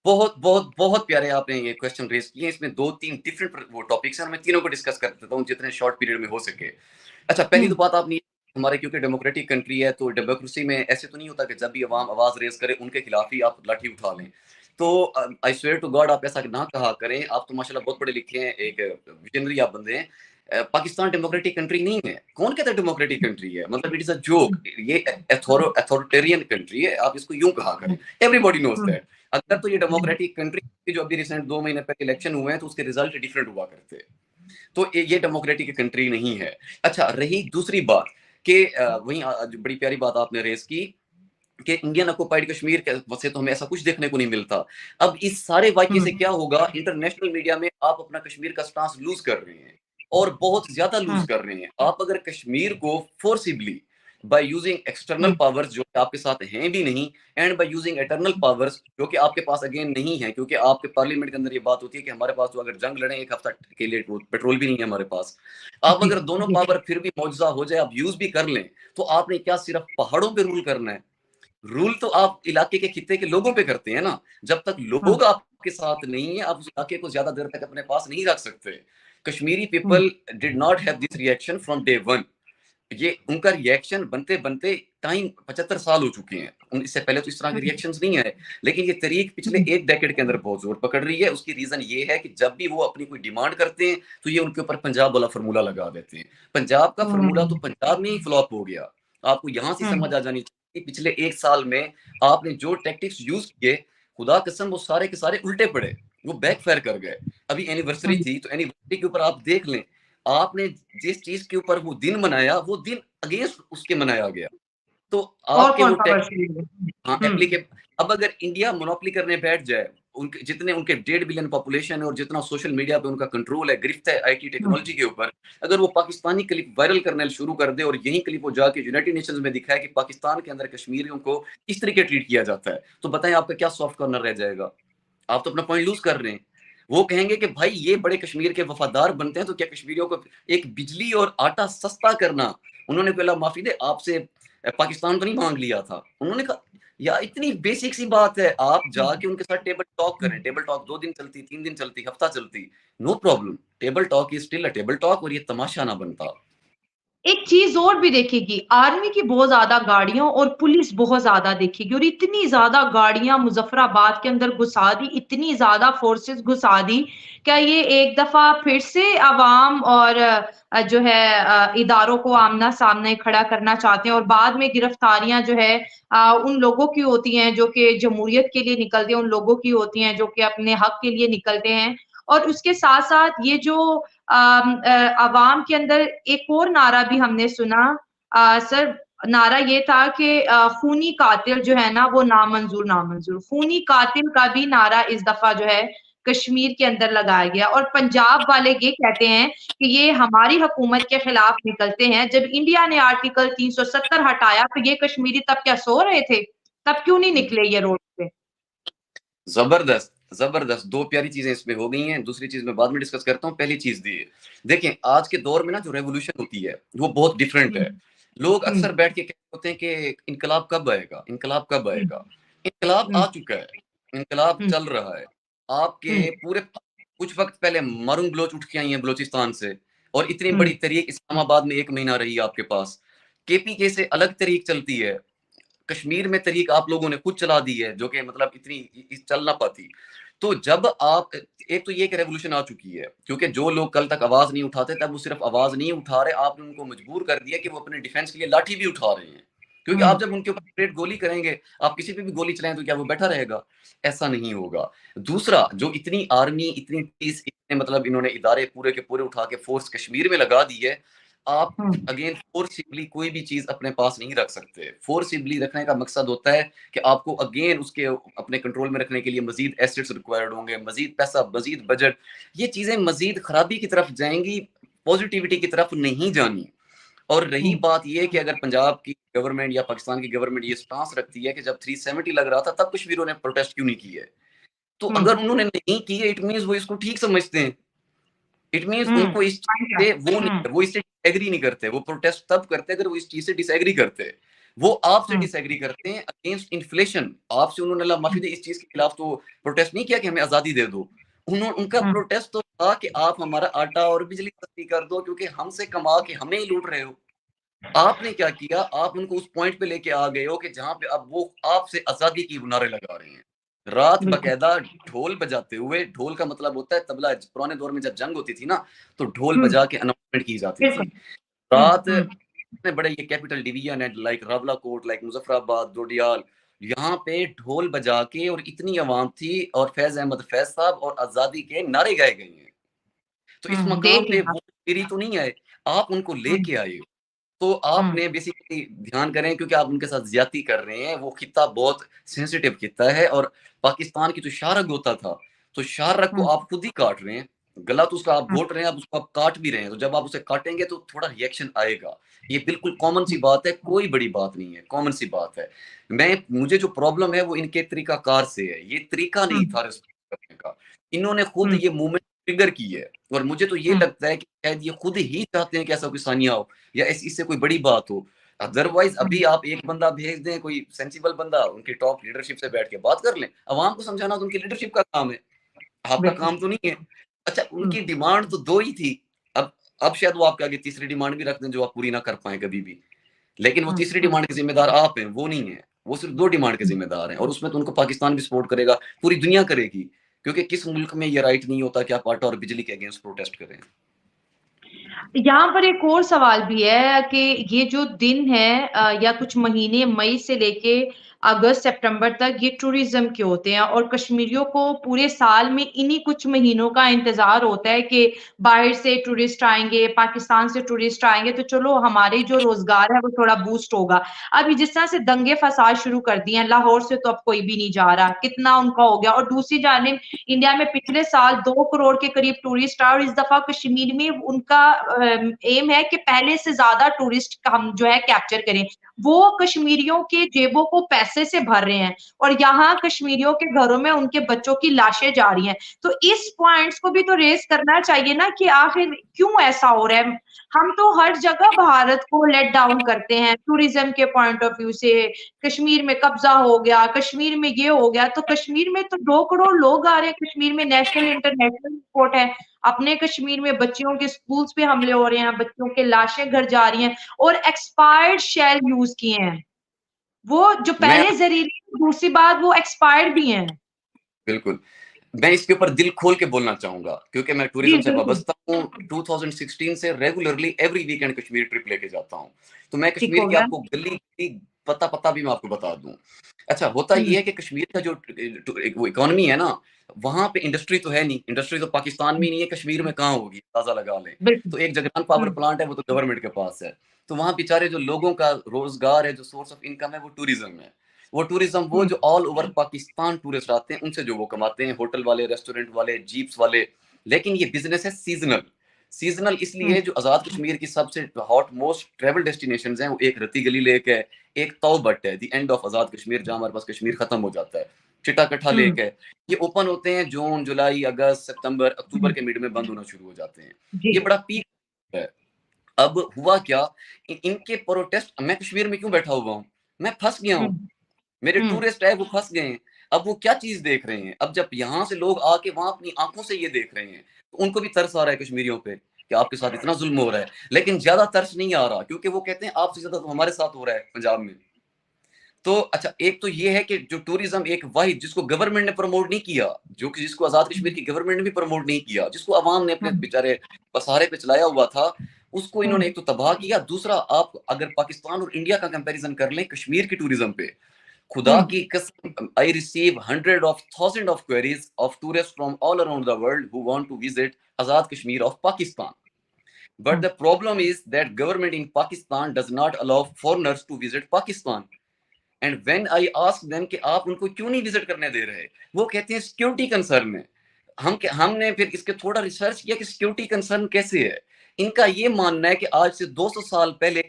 बहुत बहुत बहुत प्यारे आपने ये क्वेश्चन रेज किए, इसमें 2-3 डिफरेंट वो टॉपिक्स हैं, मैं तीनों को डिस्कस कर देता हूँ जितने शॉर्ट पीरियड में हो सके। अच्छा, पहली तो बात आपने, हमारे क्योंकि डेमोक्रेटिक कंट्री है, तो डेमोक्रेसी में ऐसे तो नहीं होता कि जब भी अवाम आवाज रेज करे उनके खिलाफ ही आप लाठी उठा लें। तो आई स्वेयर टू गॉड आप ऐसा ना कहा करें। आप तो माशाल्लाह बहुत पढ़े लिखे हैं, एक विजनरी आप बंदे हैं। पाकिस्तान डेमोक्रेटिक कंट्री नहीं है। कौन कहता है डेमोक्रेटिक कंट्री है? मतलब इट इज अ जोक। ये अथॉरिटेरियन कंट्री है, आप इसको यूं कहा करें। Everybody knows that. अगर तो ये डेमोक्रेटिक कंट्री जो अभी रिसेंट 2 महीने पहले इलेक्शन हुए हैं तो उसके रिजल्ट डिफरेंट हुआ करते। तो ये डेमोक्रेटिक कंट्री नहीं है। अच्छा, रही दूसरी बात कि वही जो बड़ी प्यारी बात आपने रेज की कि इंडियन ऑक्युपाइड कश्मीर से तो हमें ऐसा कुछ देखने को नहीं मिलता। अब इस सारे वाक्य से क्या होगा, इंटरनेशनल मीडिया में आप अपना कश्मीर का स्टांस लूज कर रहे हैं और बहुत ज्यादा लूज कर रहे हैं। आप अगर कश्मीर को forcibly by using external powers जो आपके साथ हैं भी नहीं, and by using internal powers जो कि आपके पास अगेन नहीं है, क्योंकि आपके पार्लियामेंट के अंदर ये बात होती है कि हमारे पास तो अगर जंग लड़े एक हफ्ता के लिए पेट्रोल भी नहीं है हमारे पास। आप जी, अगर दोनों जी, पावर फिर भी मौजूदा हो जाए, आप यूज भी कर लें, तो आपने क्या सिर्फ पहाड़ों पे रूल करना है? रूल तो आप इलाके के खित्ते के लोगों पे करते हैं ना। जब तक हाँ, लोग आपके साथ नहीं है, आप उस इलाके को ज्यादा देर तक अपने पास नहीं रख सकते। कश्मीरी हुँ, people did not have this reaction from day one. ये उनका रिएक्शन बनते बनते टाइम 75 साल हो चुके हैं। इससे पहले तो इस तरह के हुँ, रिएक्शंस नहीं आए। लेकिन ये तरीक पिछले हुँ, एक डेकेड के अंदर बहुत जोर पकड़ रही है। उसकी रीजन ये है कि जब भी वो अपनी कोई डिमांड करते हैं तो ये उनके ऊपर पंजाब वाला फार्मूला लगा देते हैं। पंजाब का फार्मूला तो हुँ, पंजाब में ही फ्लॉप हो गया। आपको यहां से हुँ, समझ आ जानी चाहिए, पिछले एक साल में आपने जो टैक्टिक्स यूज किए, खुदा कसम वो सारे के सारे उल्टे पड़े, वो बैकफायर कर गए। अभी एनिवर्सरी हुँ, थी तो एनिवर्सरी के ऊपर आप देख लें, आपने जिस चीज के ऊपर वो दिन मनाया, वो दिन अगेंस्ट उसके मनाया गया। तो और आपके वो कंट्रोवर्शियल है। हाँ, हुँ, एप्लीकेब अब अगर इंडिया मोनोपोली करने बैठ जाए, उनके जितने उनके 1.5 बिलियन पॉपुलेशन है और जितना सोशल मीडिया पे उनका कंट्रोल है, गिरफ्त है आईटी हुँ, टेक्नोलॉजी के ऊपर, अगर वो पाकिस्तानी क्लिप वायरल करना शुरू कर दे और यही क्लिप वो जाके यूनाइटेड नेशंस में दिखाए कि पाकिस्तान के अंदर कश्मीरियों को इस तरीके ट्रीट किया जाता है, तो बताएं आपका क्या सॉफ्ट कॉर्नर रह जाएगा? आप तो अपना पॉइंट लूज कर रहे हैं। वो कहेंगे कि भाई ये बड़े कश्मीर के वफादार बनते हैं, तो क्या कश्मीरियों को एक बिजली और आटा सस्ता करना, उन्होंने पहला माफी दे आपसे पाकिस्तान तो नहीं मांग लिया था? उन्होंने कहा यार इतनी बेसिक सी बात है, आप हुँ, जाके उनके साथ टेबल टॉक हुँ। करें। टेबल टॉक 2 दिन चलती, 3 दिन चलती, हफ्ता चलती, no problem. Table talk is still a table talk और ये तमाशा ना बनता। एक चीज़ और भी देखेगी, आर्मी की बहुत ज़्यादा गाड़ियों और पुलिस बहुत ज़्यादा देखेगी और इतनी ज़्यादा गाड़ियाँ मुज़फ़्फ़राबाद के अंदर घुसा दी, इतनी ज़्यादा फ़ोर्सेस घुसा दी, क्या ये एक दफ़ा फिर से अवाम और जो है इदारों को आमना-सामने खड़ा करना चाहते हैं और बाद में गिरफ्तारियाँ जो है उन लोगों की होती हैं जो कि जमहूरियत के लिए निकलते हैं, उन लोगों की होती हैं जो कि अपने हक के लिए निकलते हैं और उसके साथ-साथ ये जो अवाम के अंदर एक और नारा भी हमने सुना सर नारा ये था कि खूनी कातिल जो है ना वो नामंजूर, नामंजूर। खूनी कातिल का भी नारा इस दफ़ा जो है कश्मीर के अंदर लगाया गया और पंजाब वाले ये कहते हैं कि ये हमारी हुकूमत के खिलाफ निकलते हैं। जब इंडिया ने आर्टिकल 370 हटाया तो ये कश्मीरी तब क्या सो रहे थे? तब क्यों नहीं निकले ये रोड पे? जबरदस्त, जबरदस्त। 2 प्यारी चीज़ें इसमें हो गई हैं, दूसरी चीज़ मैं बाद में डिस्कस करता हूँ। पहली चीज़ ये, देखें आज के दौर में ना जो रिवॉल्यूशन होती है, वो बहुत डिफरेंट हुँ, है। लोग हुँ, अक्सर बैठ के कहते होते हैं कि इनकलाब कब आएगा? इनकलाब कब हुँ, आएगा? इनकलाब हुँ, आ चुका है, इनकलाब हुँ, चल रहा है। हुँ, आपके पूरे कुछ वक़्त पहले मारून बलोच उठ के आई हैं बलूचिस्तान से और इतनी हुँ, बड़ी तहरीक इस्लामाबाद में 1 महीना रही आपके पास। केपीके से अलग तहरीक चलती है। कश्मीर में तहरीक आप लोगों ने खुद चला दी है, जो कि मतलब इतनी चल ना पाती। तो जब आप एक तो ये कि रेवोल्यूशन आ चुकी है, क्योंकि जो लोग कल तक आवाज़ नहीं उठाते, तब वो सिर्फ़ आवाज़ नहीं उठा रहे, आपने उनको मजबूर कर दिया कि वो अपने डिफेंस के लिए लाठी भी उठा रहे हैं। क्योंकि हुँ, आप जब उनके ऊपर स्ट्रेट गोली करेंगे, आप किसी पे भी गोली चलाएँ तो क्या वो बैठा रहेगा? ऐसा नहीं होगा। दूसरा, जो इतनी आर्मी, इतनी पुलिस, इतने मतलब इन्होंने इदारे पूरे के पूरे उठा के फ़ोर्स कश्मीर में लगा दी है, आप हुँ, अगेन फोर्सिबली कोई भी चीज़ अपने पास नहीं रख सकते। फोर्सिबली रखने का मकसद होता है कि आपको अगेन उसके अपने कंट्रोल में रखने के लिए मज़ीद एसेट्स रिक्वायर्ड होंगे, मज़ीद पैसा, मज़ीद बजट। ये चीज़ें मज़ीद खराबी की तरफ जाएँगी, पॉज़िटिविटी की तरफ नहीं जानी। और रही हुँ, बात ये कि अगर पंजाब की गवर्नमेंट या पाकिस्तान की गवर्नमेंट ये स्टांस रखती है कि जब 370 लग रहा था, तब कश्मीरियों ने प्रोटेस्ट क्यों नहीं किए? तो हुँ, अगर उन्होंने नहीं किए, इट मीन्स वो इसको ठीक समझते हैं। इट मीन्स हुँ, उनको इस चीज़ से हुँ, वो इससे डिसएग्री नहीं करते। वो प्रोटेस्ट तब करते हैं अगर वो इस चीज़ से डिसएग्री करते हैं। वो आपसे हुँ, डिसएग्री करते हैं अगेंस्ट इन्फ्लेशन। आपसे उन्होंने अल्लाह माफ़ी दे इस चीज़ के खिलाफ तो प्रोटेस्ट नहीं किया कि हमें आज़ादी दे दो। उनका हुँ, प्रोटेस्ट तो था कि आप हमारा आटा और बिजली सस्ती कर दो, क्योंकि हमसे कमा के हमें ही लूट रहे हो। आपने क्या किया? आप उनको उस पॉइंट पे लेके आ गए हो कि जहाँ पे अब वो आपसे आज़ादी की नारे लगा रहे हैं। रात बिल्कुल। बकायदा ढोल बजाते हुए, ढोल का मतलब होता है तबला, पुराने दौर में जब जंग होती थी ना, तो ढोल हुँ, बजा के अनाउंसमेंट की जाती थी। बिल्कुल। हुँ, रात हुँ, इतने बड़े ये कैपिटल डिवीजन है, लाइक रावलाकोट, लाइक मुजफ्फराबाद, डोडियाल, यहाँ पे ढोल बजा के, और इतनी आवाम थी, और फैज़ अहमद फैज़ साहब और आज़ादी के नारे गाए गए हैं। तो इस हुँ, मकाम देख पे लें आप। वो मेरी तो नहीं आए, आप उनको हुँ, लेके आए हो। तो हुँ, आपने बेसिकली ध्यान करें, क्योंकि आप उनके साथ ज़्यादती कर रहे हैं, वो खित्ता बहुत सेंसिटिव खित्ता है, और पाकिस्तान की जो शाहरग होता था, तो शाहरग को हुँ, आप खुद ही काट रहे हैं। गला तो उसका आप हुँ, घोट रहे हैं, अब उसको आप काट भी रहे हैं, तो जब आप उसे काटेंगे तो थोड़ा रिएक्शन आएगा। ये बिल्कुल कॉमन सी हुँ, बात है, कोई बड़ी बात नहीं है, कॉमन सी बात है। मुझे जो प्रॉब्लम है वो इनके तरीकाकार से है, ये तरीका हुँ, नहीं था रिस्पेक्ट करने का। इन्होंने खुद हुँ, ये मूवमेंट ट्रिगर की है, और मुझे तो ये हुँ, लगता है कि शायद ये खुद ही चाहते हैं कि ऐसा कोई सानिया हो, या इससे कोई बड़ी बात हो। अदरवाइज हुँ, अभी आप एक बंदा भेज दें, कोई सेंसिबल बंदा, उनकी टॉप लीडरशिप से बैठ के बात कर लें। अवाम को समझाना तो उनकी लीडरशिप का काम है, आपका बिल्कुल। काम तो नहीं है। अच्छा, हुँ, उनकी डिमांड तो 2 ही थी। अब अब शायद वो आपके आगे तीसरी डिमांड भी रख दें, जो आप पूरी ना कर पाएँ कभी भी। लेकिन वो हुँ, तीसरी हुँ, डिमांड के ज़िम्मेदार आप हैं, वो नहीं है। वो सिर्फ़ 2 डिमांड के हुँ। ज़िम्मेदार हैं, और उसमें तो उनको पाकिस्तान भी सपोर्ट करेगा, पूरी दुनिया करेगी। क्योंकि किस मुल्क में ये राइट नहीं होता कि आप आटा और बिजली के अगेंस्ट प्रोटेस्ट करें। यहाँ पर एक और सवाल भी है कि ये जो दिन है या कुछ महीने मई से लेके अगस्त सितंबर तक ये टूरिज्म के होते हैं और कश्मीरियों को पूरे साल में इन्हीं कुछ महीनों का इंतजार होता है कि बाहर से टूरिस्ट आएंगे, पाकिस्तान से टूरिस्ट आएंगे, तो चलो हमारे जो रोजगार है वो थोड़ा बूस्ट होगा। अभी जिस तरह से दंगे फसाद शुरू कर दिए हैं, लाहौर से तो अब कोई भी नहीं जा रहा, कितना उनका हो गया। और दूसरी जानिब इंडिया में पिछले साल 2 करोड़ के करीब टूरिस्ट आए और इस दफा कश्मीर में उनका एम है कि पहले से ज़्यादा टूरिस्ट हम जो है कैप्चर करें। वो कश्मीरियों के जेबों को पैसे से भर रहे हैं और यहाँ कश्मीरियों के घरों में उनके बच्चों की लाशें जा रही हैं। तो इस पॉइंट्स को भी तो रेज़ करना चाहिए ना कि आखिर क्यों ऐसा हो रहा है? हम तो हर जगह भारत को लेट डाउन करते हैं, टूरिज़्म के पॉइंट ऑफ व्यू से, कश्मीर में कब्ज़ा हो गया, कश्मीर में ये हो गया, तो कश्मीर में तो 2 करोड़ लोग आ रहे हैं, कश्मीर में नेशनल इंटरनेशनल एयरपोर्ट है। अपने कश्मीर में बच्चियों के स्कूल्स पे हमले हो रहे हैं, बच्चों के लाशें घर जा रही हैं और एक्सपायर्ड शेल यूज़ किए हैं। वो जो मैं पहले ज़हरीली, दूसरी बात वो एक्सपायर्ड भी हैं। बिल्कुल, मैं इसके ऊपर दिल खोल के बोलना चाहूँगा, क्योंकि मैं जी, टूरिज़्म से बिल्कुल। वाबस्ता हूँ। 2016 से regularly every weekend Kashmir trip लेके जाता हूँ। तो मैं ठीक कश्मीर हो की गया। आपको गली-गली, पता-पता भी मैं आपको बता दूँ। अच्छा, होता हुँ, ये है कि कश्मीर का जो वो इकोनॉमी है ना, वहाँ पे इंडस्ट्री तो है नहीं, इंडस्ट्री तो पाकिस्तान में हुँ, ही नहीं है, कश्मीर में कहाँ होगी? अंदाज़ा लगा लें। बिल्कुल। तो एक जगरान पावर हुँ, प्लांट है, वो तो गवर्नमेंट के पास है। तो वहाँ बेचारे जो लोगों का रोज़गार है, जो सोर्स ऑफ इनकम है, वो टूरिज़्म है। वो टूरिज़्म, वो हुँ, जो ऑल ओवर पाकिस्तान टूरिस्ट आते हैं, उनसे जो वो कमाते हैं, होटल वाले, रेस्टोरेंट वाले, जीप्स वाले। लेकिन ये बिज़नेस है सीज़नल। सीज़नल हुँ, इसलिए जो आज़ाद कश्मीर की सबसे हॉट मोस्ट ट्रैवल डेस्टिनेशंस हैं, वो एक रत्ती गली लेक है, एक तौ बट है, the end of Azad Kashmir, जहाँ हमारे पास कश्मीर खत्म हो जाता है। चिटा-कट्टा हुँ, लेक है। ये ओपन होते हैं जून, जुलाई, अगस्त, सितंबर, अक्टूबर हुँ, के मिड में बंद होना शुरू हो जाते हैं। जी। ये बड़ा पीक है। अब हुआ क्या, इनके प्रोटेस्ट, मैं कश्मीर में क्यों बैठा हुआ हूँ? मैं फँस गया हुँ, हूँ। मेरे हुँ, टूरिस्ट है वो फँस गए हैं। अब वो क्या चीज़ देख रहे हैं, अब जब यहाँ से लोग आके वहाँ अपनी आँखों से ये देख रहे हैं, तो उनको भी तरस आ रहा है कश्मीरियों पे, कि आपके साथ इतना ज़ुल्म हो रहा है। लेकिन ज़्यादा तरस नहीं आ रहा, क्योंकि वो कहते हैं आपसे ज़्यादा तो हमारे साथ हो रहा है पंजाब में। तो अच्छा, एक तो ये है कि जो टूरिज़्म एक वाहिद जिसको गवर्नमेंट ने प्रमोट नहीं किया, जो कि जिसको आज़ाद कश्मीर हुँ, की गवर्नमेंट ने भी प्रमोट नहीं किया, जिसको अवाम ने अपने हुँ, बेचारे पसारे पे चलाया हुआ था, उसको हुँ, इन्होंने एक तो तबाह किया। दूसरा, आप अगर पाकिस्तान और इंडिया का कंपैरिज़न कर लें कश्मीर की टूरिज़्म पे, खुदा हुँ, की कसम, I receive hundred of thousand of queries of tourist from all around the world who want to visit Azad Kashmir of Pakistan, but um, the problem is that government in Pakistan does not allow foreigners to visit Pakistan. And when I ask them कि आप उनको क्यों नहीं visit करने दे रहे, वो कहते हैं सिक्योरिटी कंसर्न है। हमने फिर इसके थोड़ा रिसर्च किया कि सिक्योरिटी कंसर्न कैसे है। इनका ये मानना है कि आज से 200 साल पहले,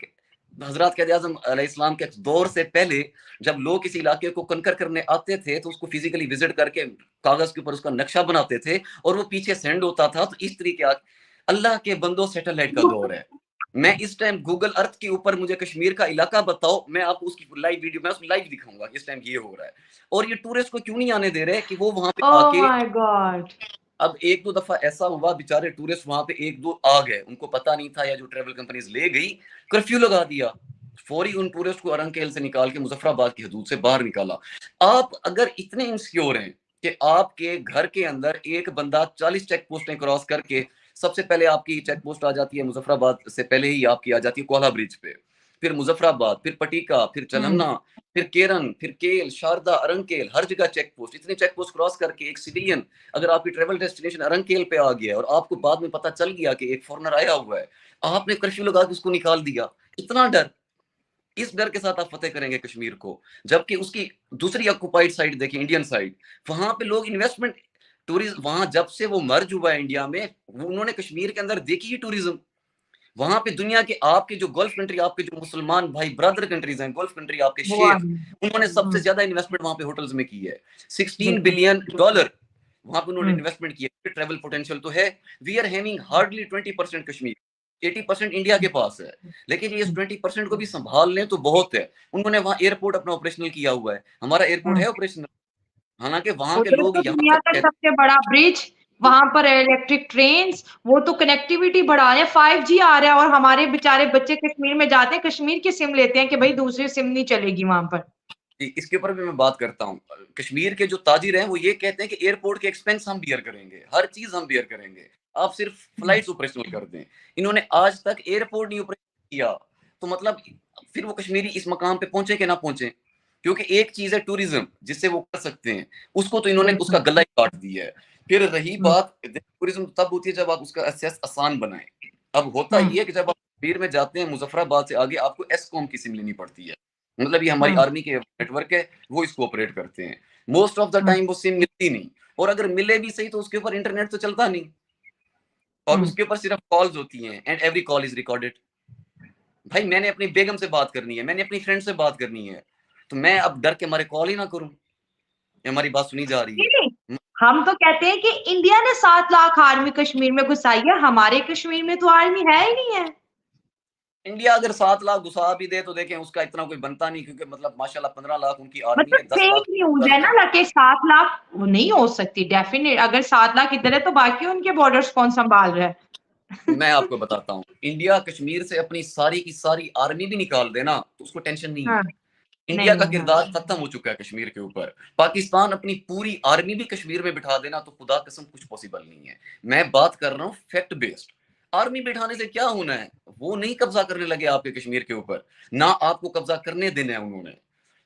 हजरत कैद आजम अलैहिस्सलाम के दौर से पहले, जब लोग किसी इलाके को कंकर करने आते थे, तो उसको फिजिकली विजिट करके कागज के ऊपर उसका नक्शा बनाते थे, और वो पीछे सेंड होता था। तो इस तरीके, अल्लाह के बंदो, सैटेलाइट का दौर है। मैं इस टाइम गूगल अर्थ के ऊपर मुझे कश्मीर का इलाका बताओ, मैं आपको उसकी लाइव वीडियो, मैं उसको लाइव दिखाऊंगा कि इस टाइम ये हो रहा है। और ये टूरिस्ट को क्यों नहीं आने दे रहे कि वो वहां पे ओह आके, माय गॉड! अब एक दो दफा ऐसा हुआ, बेचारे टूरिस्ट वहां पे एक दो आ गए, उनको पता नहीं था, या जो ट्रेवल कंपनीज ले गई, कर्फ्यू लगा दिया। फौरी उन टूरिस्ट को अरंकेल से निकाल के मुजफ्फराबाद की हदूद से बाहर निकाला। आप अगर इतने इनसिक्योर हैं कि आपके घर के अंदर एक बंदा 40 चेक पोस्टें क्रॉस करके, सबसे पहले आपकी चेक पोस्ट आ जाती है मुजफ्फराबाद से पहले ही आपकी आ जाती है कोला ब्रिज पे, फिर मुजफ्फराबाद, फिर पटीका, फिर चलन्ना, फिर केरन, फिर केल, शारदा, अरंकेल, हर जगह चेक पोस्ट। इतने चेक पोस्ट क्रॉस करके एक सिविलियन अगर आपकी ट्रेवल डेस्टिनेशन अरंकेल पे आ गया और आपको बाद में पता चल गया कि एक फॉरनर आया हुआ है, आपने कर्फ्यू लगा के उसको निकाल दिया। इतना डर, इस डर के साथ आप फतेह करेंगे कश्मीर को। जबकि उसकी दूसरी ऑक्युपाइड साइड देखिए, इंडियन साइड, वहां पे लोग इन्वेस्टमेंट, टूरिज्म, वहां जब से वो मर्ज हुआ है इंडिया में, उन्होंने कश्मीर के अंदर देखी ही टूरिज्म। वहां पे दुनिया के आपके जो गल्फ कंट्री, आपके जो मुसलमान भाई ब्रदर कंट्रीज हैं, गल्फ कंट्री आपके वो आ शेख, गई। उन्होंने सबसे ज्यादा इन्वेस्टमेंट वहां पे होटल्स में की है। 16 बिल्कुल। बिलियन डॉलर वहां पे उन्होंने हुँ, इन्वेस्टमेंट किया। ट्रेवल पोटेंशियल तो है। We are having hardly 20% Kashmir, 80% India के पास है। लेकिन ये 20% को भी संभाल लें तो बहुत है। उन्होंने वहां एयरपोर्ट अपना ऑपरेशनल किया हुआ है, हमारा एयरपोर्ट हुँ। है ऑपरेशनल। हालांकि वहां के उधर लोग तो यहाँ दुनिया से का कहते सबसे बड़ा ब्रिज, वहाँ पर इलेक्ट्रिक ट्रेन्स, वो तो कनेक्टिविटी बढ़ा रहे हैं, 5G आ रहा है और हमारे बेचारे बच्चे कश्मीर में जाते हैं, कश्मीर की सिम लेते हैं कि भई दूसरी सिम नहीं चलेगी वहाँ पर। इसके ऊपर भी मैं बात करता हूँ। कश्मीर के जो ताजिर हैं वो ये कहते हैं कि एयरपोर्ट के एक्सपेंस हम बियर करेंगे, हर चीज हम बियर करेंगे, आप सिर्फ फ्लाइट्स ऑपरेशनल कर दें। इन्होंने आज तक एयरपोर्ट नहीं ऑपरेशन किया। तो मतलब फिर वो कश्मीरी इस मकाम पे पहुंचे कि ना पहुंचे? क्योंकि एक चीज है टूरिज्म जिससे वो कर सकते हैं, उसको तो इन्होंने उसका बिल्कुल। गला ही काट दिया है। फिर रही हुँ, बात, टूरिज्म तब होती है जब आप उसका एक्सेस आसान बनाएं। अब होता हुँ, ये है कि जब आप कश्मीर में जाते हैं, मुजफ्फराबाद से आगे आपको एसकॉम की सिम लेनी पड़ती है। मतलब ये हमारी हुँ, आर्मी के नेटवर्क है, वो इसको ऑपरेट करते हैं। Most of the hmm, time वो सिम मिलती नहीं, और अगर मिले भी सही तो उसके ऊपर इंटरनेट तो चलता नहीं, और हुँ। उसके ऊपर सिर्फ कॉल्स होती हैं, and every call is recorded. भाई मैंने अपनी बेगम से बात करनी है, मैंने अपनी फ्रेंड से बात करनी है, तो मैं अब डर के मारे कॉल ही ना करूं, ये हमारी बात सुनी जा रही नहीं, नहीं, है। हम तो कहते हैं कि इंडिया ने 7 लाख आर्मी कश्मीर में घुसाई है, हमारे कश्मीर में तो आर्मी है ही नहीं है। इंडिया अगर 7 लाख घुसा भी दे तो देखें उसका इतना कोई बनता नहीं, क्योंकि मतलब माशाल्लाह 15 लाख उनकी आर्मी मतलब है, 10 लाख फेक न्यूज़ है ना ला के 7 लाख वो नहीं हो सकती डेफिनेट अगर 7 लाख इधर है तो बाकी उनके बॉर्डर्स कौन सँभाल रहा है? मैं आपको बताता हूँ, इंडिया कश्मीर से अपनी सारी की सारी आर्मी भी निकाल देना तो उसको टेंशन नहीं हाँ, है। इंडिया नहीं का है, हाँ। किरदार खत्म हो चुका है कश्मीर के ऊपर। पाकिस्तान अपनी पूरी आर्मी भी कश्मीर में बिठा देना तो खुदा कसम कुछ पॉसिबल नहीं है। मैं बात कर रहा हूँ फैक्ट बेस्ड। आर्मी बिठाने से क्या होना है? वो नहीं कब्जा करने लगे आपके कश्मीर के ऊपर, ना आपको कब्जा करने देना है उन्होंने।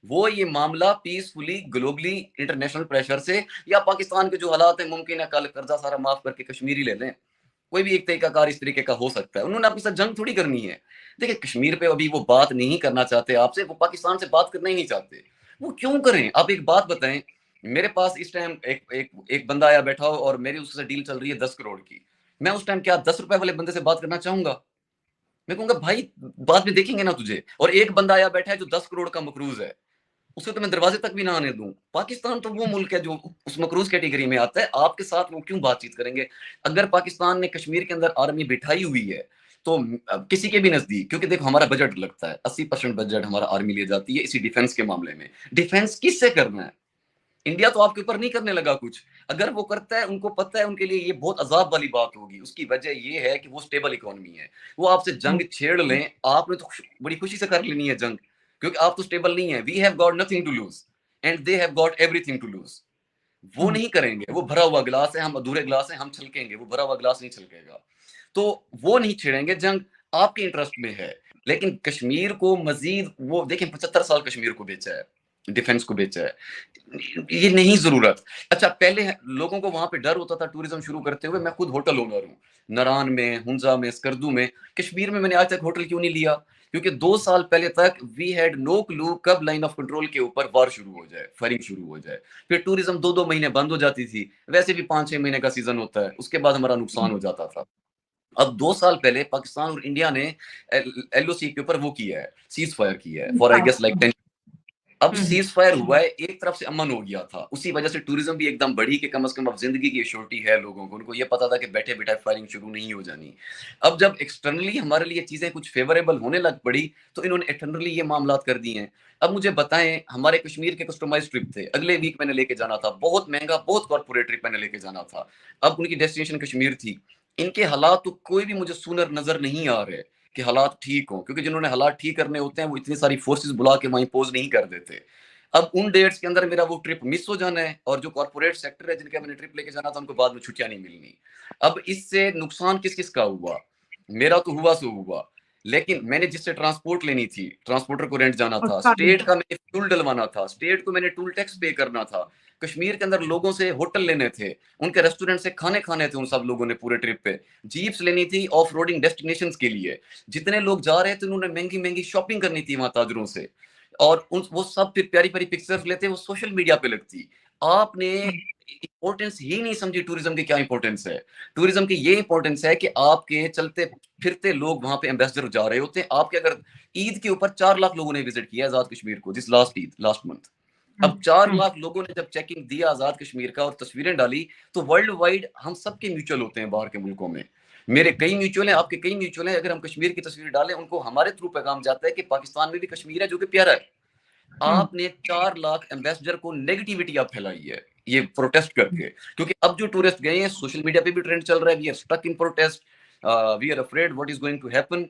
वो ये मामला पीसफुली ग्लोबली इंटरनेशनल प्रेशर से, या पाकिस्तान के जो हालात है, मुमकिन है कल कर्जा सारा माफ करके कश्मीर ही ले लें, कोई भी एक तरीकाकार इस तरीके का हो सकता है। उन्होंने अपने साथ जंग थोड़ी करनी है। देखिए कश्मीर पे अभी वो बात नहीं करना चाहते आपसे, वो पाकिस्तान से बात करना ही नहीं चाहते। वो क्यों करें? आप एक बात बताएं, मेरे पास इस टाइम एक बंदा आया बैठा हो और मेरी उससे डील चल रही है 10 करोड़ की, मैं उस टाइम क्या 10 रुपए वाले बंदे से बात करना चाहूंगा? मैं कहूंगा भाई बाद में देखेंगे ना तुझे। और एक बंदा आया बैठा है जो 10 करोड़ का मकरूज है, उसे तो मैं दरवाजे तक भी ना आने दूं। पाकिस्तान तो वो मुल्क है जो उस मकरूज कैटेगरी में आता है, आपके साथ वो क्यों बातचीत करेंगे? अगर पाकिस्तान ने कश्मीर के अंदर आर्मी बिठाई हुई है तो किसी के भी नजदीक, क्योंकि देखो हमारा बजट लगता है 80% बजट हमारा आर्मी ले जाती है इसी डिफेंस के मामले में। डिफेंस किससे करना है? इंडिया तो आपके ऊपर नहीं करने लगा कुछ। अगर वो करता है, उनको पता है उनके लिए ये बहुत अजाब वाली बात होगी। उसकी वजह ये है कि वो स्टेबल इकोनॉमी है। वो आपसे हुँ, जंग छेड़ लें, आपने तो बड़ी खुशी से कर लेनी है जंग, क्योंकि आप तो स्टेबल नहीं है। We have got nothing to lose and they have got everything to lose. वो हुँ, नहीं करेंगे। वो भरा हुआ गिलास है, हम अधूरे गिलास है, हम छलकेंगे, वो भरा हुआ गिलास नहीं छलकेगा। तो वो नहीं छेड़ेंगे जंग, आपके इंटरेस्ट में है। लेकिन कश्मीर को मजीद, वो देखें 75 साल कश्मीर को बेचा है, डिफेंस को बेचा है, ये नहीं जरूरत। अच्छा पहले लोगों को वहां पे डर होता था टूरिज्म शुरू करते हुए। मैं खुद होटल ओनर हूँ, नरान में, हुंजा में, स्कर्दू में। कश्मीर में मैंने आज तक होटल क्यों नहीं लिया? क्योंकि 2 साल पहले तक वी हैड नो क्लू कब लाइन ऑफ कंट्रोल के ऊपर वार शुरू हो जाए, फायरिंग शुरू हो जाए। फिर टूरिज्म 2-2 महीने बंद हो जाती थी, वैसे भी 5-6 महीने का सीजन होता है, उसके बाद हमारा नुकसान हो जाता था। अब 2 साल पहले पाकिस्तान और इंडिया ने एलओसी के ऊपर वो किया है, सीज फायर किया है हुँ, फॉर आई हाँ, गेस लाइक हुँ, 10। अब हुँ, सीज फायर हुआ है, एक तरफ से अमन हो गया था, उसी वजह से टूरिज्म भी एकदम बढ़ी कि कम से कम अब जिंदगी की श्योरिटी है लोगों को। उनको ये पता था कि बैठे बैठे फायरिंग शुरू नहीं हो जानी। अब जब एक्सटर्नली हमारे लिए चीजें कुछ फेवरेबल होने लग पड़ी तो इन्होंने इंटरनली ये मामला कर दिए हैं। अब मुझे बताएं, हमारे कश्मीर के कस्टमाइज ट्रिप थे, अगले वीक मैंने लेके जाना था, बहुत महंगा, बहुत कॉर्पोरेट ट्रिप मैंने लेके जाना था। अब उनकी डेस्टिनेशन कश्मीर थी। इनके हालात तो कोई भी मुझे सुनर नजर नहीं आ रहे। कि हालात ठीक हों, क्योंकि जिन्होंने हालात ठीक करने होते हैं वो इतनी सारी फोर्सेस बुला के वहाँ इम्पोज नहीं कर देते। अब उन डेट्स के अंदर मेरा वो ट्रिप मिस हो जाना है, और जो कॉर्पोरेट सेक्टर है जिनके मैंने ट्रिप लेके जाना था उनको बाद में छुट्टियां नहीं मिलनी। अब इससे नुकसान किस किस का हुआ? मेरा तो हुआ सो हुआ, लेकिन मैंने जिससे ट्रांसपोर्ट लेनी थी, ट्रांसपोर्टर को रेंट जाना था, उसका भी। स्टेट का मैंने फ्यूल डलवाना था, स्टेट को मैंने टूल टैक्स पे करना था, कश्मीर के अंदर लोगों से होटल लेने थे, उनके रेस्टोरेंट से खाने खाने थे उन सब लोगों ने पूरे ट्रिप पे, जीप्स लेनी थी ऑफ रोडिंग डेस्टिनेशन के लिए, जितने लोग जा रहे थे उन्होंने महंगी महंगी शॉपिंग करनी थी वहां ताजरों से, और उन वो सब फिर प्यारी प्यारी पिक्चर्स लेते, वो सोशल मीडिया पे लगती। आपने इंपॉर्टेंस ही नहीं समझी टूरिज्म की क्या इंपॉर्टेंस है। टूरिज्म की ये इंपॉर्टेंस है कि आपके चलते फिरते लोग वहां पे एम्बेसडर जा रहे होते हैं। आपके अगर ईद के ऊपर 4 लाख लोगों ने विजिट किया आजाद कश्मीर को, जिस लास्ट ईद लास्ट मंथ, अब 4 लाख लोगों ने जब चेकिंग दिया आजाद कश्मीर का और तस्वीरें डाली, तो वर्ल्ड वाइड हम सबके म्यूचुअल होते हैं बाहर के मुल्कों में। मेरे कई म्यूचुअल हैं, आपके कई म्यूचुअल हैं, अगर हम कश्मीर की तस्वीर डालें उनको हमारे थ्रू पैगाम जाता है कि पाकिस्तान में भी कश्मीर है जो कि प्यारा है। आपने 4 लाख एम्बेसडर को नेगेटिविटी आप फैलाई है ये प्रोटेस्ट करके, क्योंकि अब जो टूरिस्ट गए हैं सोशल मीडिया पे भी ट्रेंड चल रहा है, we are stuck in protest, we are afraid what is going to happen,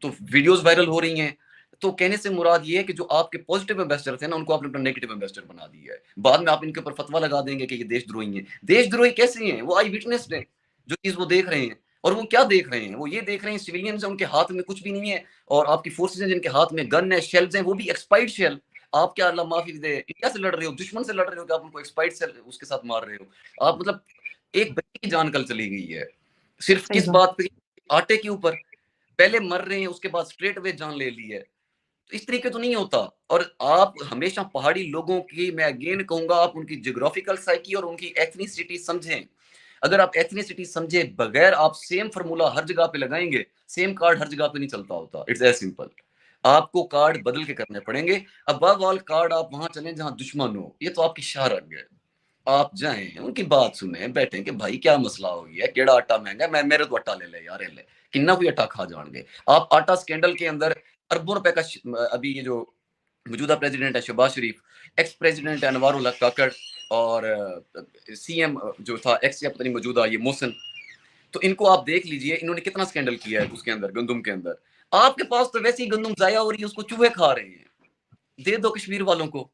तो वीडियोस वायरल हो रही हैं। तो कहने से मुराद ये है कि जो आपके पॉजिटिव एम्बेसडर थे ना उनको आपने अपना नेगेटिव एम्बेसडर बना दिया है। बाद में आप इनके ऊपर फतवा लगा देंगे कि ये देशद्रोही हैं। देशद्रोही कैसे हैं? वो आई विटनेस हैं, जो चीज वो देख रहे हैं। और वो क्या देख रहे हैं? वो ये देख रहे हैं सिविलियंस हैं, उनके हाथ में कुछ भी नहीं है, और आपकी फोर्सेज हैं जिनके हाथ में गन है, शेल्स हैं, वो भी एक्सपायर्ड शेल। आप क्या अल्लाह माफी दे इंडिया से लड़ रहे हो, दुश्मन से लड़ रहे हो, कि आप उनको एक्सपायर्ड से उसके साथ मार रहे हो। आप मतलब एक बच्चे की जान कल चली गई है सिर्फ सही किस बात। बात पे? आटे के ऊपर। पहले मर रहे हैं उसके बाद स्ट्रेट वे जान ले ली है। तो इस तरीके तो नहीं होता। और आप हमेशा पहाड़ी लोगों की, मैं अगेन कहूंगा, आप उनकी जियोग्राफिकल साइकी और उनकी एथनिसिटी समझें। अगर आप एथनिसिटी समझे बगैर आप सेम फार्मूला हर जगह पे लगाएंगे, सेम कार्ड हर जगह पे नहीं चलता होता। It's as simple. आपको कार्ड बदल के करने पड़ेंगे। अबव ऑल कार्ड आप वहां चलें जहां दुश्मन हो। ये तो आपकी शाहरग है। आप जाएं, उनकी बात सुने, बैठे कि भाई क्या मसला हो गया, केड़ा आटा महंगा, मैं मेरे तो आटा ले ले यार, ले किन्ना कोई आटा खा जाएंगे। आप आटा स्कैंडल के अंदर अरबों रुपए का, अभी ये जो मौजूदा प्रेसिडेंट है शहबाज शरीफ, एक्स प्रेसिडेंट है अनवारुल्ला काकड़, और सीएम जो था एक्स या पता नहीं मौजूदा ये मोहसिन, तो इनको आप देख लीजिए इन्होंने कितना स्कैंडल किया है उसके अंदर, गंदुम के अंदर। आपके पास तो वैसे ही गंदुम जाया हो रही है, उसको चूहे खा रहे हैं। दे दो कश्मीर वालों को,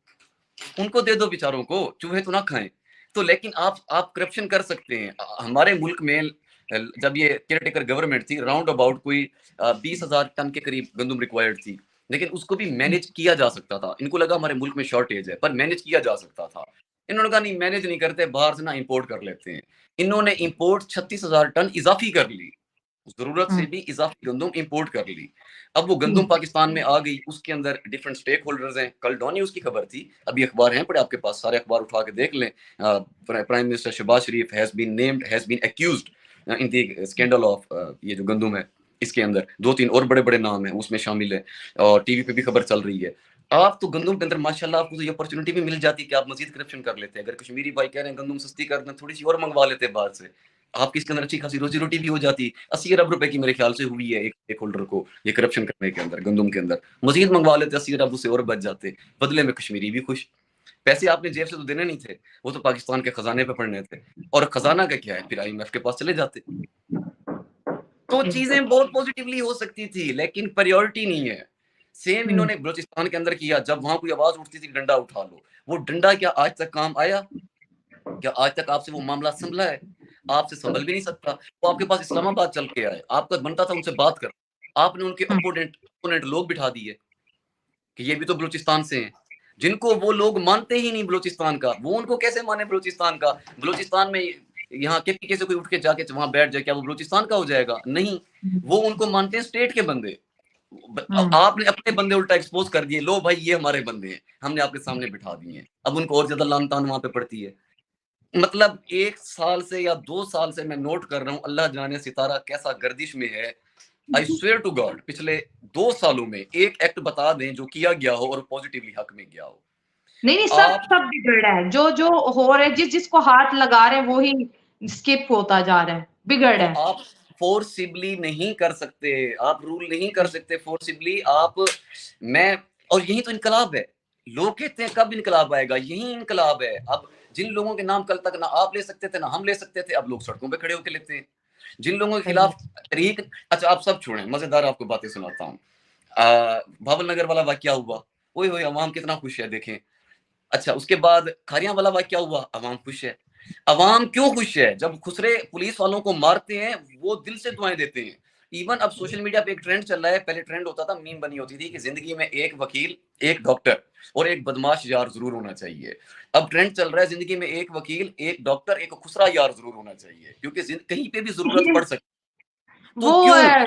उनको दे दो बेचारों को, चूहे तो ना खाएं। तो लेकिन आप करप्शन कर सकते हैं। हमारे मुल्क में जब ये केयरटेकर गवर्नमेंट थी, राउंड अबाउट कोई 20,000 टन के करीब गंदम रिक्वायर्ड थी, लेकिन उसको भी मैनेज किया जा सकता था। इनको लगा हमारे मुल्क में शॉर्टेज है, पर मैनेज किया जा सकता था। इन्होंने कहा नहीं मैनेज नहीं करते, बाहर से ना इंपोर्ट कर लेते हैं। इन्होंने इंपोर्ट 36,000 टन इजाफी कर ली, जरूरत से भी इजाफी गंदम इंपोर्ट कर ली। अब वो गंदम पाकिस्तान में आ गई, उसके अंदर डिफरेंट स्टेक होल्डर्स हैं। कल डॉनी उसकी खबर थी, अभी अखबार हैं पड़े आपके पास, सारे अखबार उठा के देख लें। Prime minister Shahbaz Sharif has been named, has been accused in the scandal of ये जो गंदम है, इसके अंदर 2-3 और बड़े बड़े नाम हैं उसमें शामिल है, और टीवी पे भी खबर चल रही है। आप तो गंदम के अंदर माशाल्लाह आपको तो ये अपॉर्चुनिटी भी मिल जाती है कि आप मजीद करप्शन कर लेते हैं। अगर कश्मीरी भाई कह रहे हैं गंदम सस्ती कर दें, थोड़ी सी और मंगवा लेते हैं बाहर से, आपकी इसके अंदर अच्छी खासी रोजी रोटी भी हो जाती। 80 अरब रुपए की मेरे ख्याल से हुई है एक होल्डर को ये करप्शन करने के अंदर, गंदम के अंदर। मजीद मंगवा लेते 80 अरब उससे और बच जाते, बदले में कश्मीरी भी खुश। पैसे आपने जेब से तो देने नहीं थे, वो तो पाकिस्तान के खजाने पे पड़ने थे। और खजाना का क्या है, फिर IMF के पास चले जाते। तो चीजें बहुत पॉजिटिवली हो सकती थी, लेकिन प्रायोरिटी नहीं है। सेम इन्होंने बलूचिस्तान के अंदर किया, जब वहां कोई आवाज उठती थी डंडा उठा लो। वो डंडा क्या आज तक काम आया? क्या आज तक आपसे वो मामला संभला है? आपसे संभल भी नहीं सकता। वो आपके पास इस्लामाबाद चल के आए, आपका बनता था उनसे बात कर, आपने उनके अपोनेंट लोग बिठा दिए कि ये भी तो बलूचिस्तान से हैं, जिनको वो लोग मानते ही नहीं बलूचिस्तान का। वो उनको कैसे माने बलूचिस्तान का? बलूचिस्तान में यहाँ के पीछे से कोई उठ के जाके वहां बैठ जाए, क्या वो बलूचिस्तान का हो जाएगा? नहीं, वो उनको मानते हैं स्टेट के बंदे। आपने अपने बंदे उल्टा एक्सपोज कर दिए, लो भाई ये हमारे बंदे हैं, हमने आपके सामने बिठा दिए। अब उनको और ज्यादा लान तान वहां पे पड़ती है। मतलब 1 साल से या 2 साल से मैं नोट कर रहा हूँ, अल्लाह जाने सितारा कैसा गर्दिश में है। आई स्वेयर टू गॉड, पिछले 2 सालों में एक एक्ट बता दें जो किया गया हो और पॉजिटिवली हक में गया हो। नहीं, नहीं, आप सब बिगड़ रहा है। जो हो रहा है, जिसको हाथ लगा रहे हैं वो ही स्किप होता जा रहा है, बिगड़ तो रहा है। आप फोर्सिबली नहीं कर सकते, आप रूल नहीं कर सकते फोर्सिबली। आप मैं और यही तो इनकलाब है। लोग कहते हैं कब इनकलाब आएगा, यही इनकलाब है। अब जिन लोगों के नाम कल तक ना आप ले सकते थे ना हम ले सकते थे, अब लोग सड़कों पे खड़े होकर लेते हैं। जिन लोगों के खिलाफ तहरीक, अच्छा आप सब छोड़ें, मजेदार आपको बातें सुनाता हूँ। भावल नगर वाला वाकया हुआ, ओए होए अवाम कितना खुश है देखें। अच्छा उसके बाद खारियां वाला वाकया हुआ, अवाम खुश है। अवाम क्यों खुश है? जब खुसरे पुलिस वालों को मारते हैं वो दिल से दुआएं देते हैं। इवन अब सोशल मीडिया पे एक ट्रेंड चल रहा है, पहले ट्रेंड होता था, मीम बनी होती थी कि जिंदगी में एक वकील, एक डॉक्टर और एक बदमाश यार जरूर होना चाहिए। अब ट्रेंड चल रहा है जिंदगी में एक वकील, एक डॉक्टर, एक खुसरा यार जरूर होना चाहिए, क्योंकि कहीं पे भी जरूरत पड़ सकती है। तो वो क्यों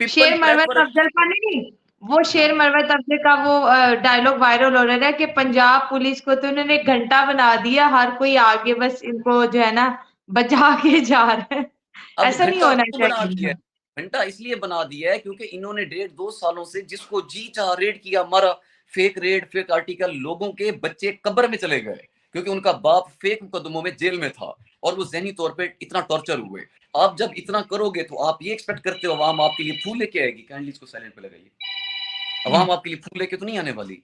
पीपल शेर मरवत प्रेफर। अफजल का नहीं, वो शेर हाँ, मरवत अफजल का वो डायलॉग वायरल हो रहा है कि पंजाब पुलिस को तो उन्होंने घंटा बना दिया, हर कोई आगे बस इनको जो है ना बचा के जा रहा है। अब ऐसा नहीं घंटा होना क्यों बना दिया चाहिए। है? घंटा इसलिए बना दिया है क्योंकि इन्होंने 1.5-2 सालों से जिसको जी चाह रेड किया, मारा। फेक रेड, फेक आर्टिकल, लोगों के बच्चे कब्र में चले गए क्योंकि उनका बाप फेक मुकदमों में जेल में था और वो जहनी तौर पे इतना टॉर्चर हुए। आप जब इतना करोगे तो आप ये एक्सपेक्ट करते हो अवाम आपके लिए फूल लेके आएगी। काइंडली इसको साइलेंट पे लगाइए। हम्म, अवाम आपके लिए फूल लेके तो नहीं आने वाली।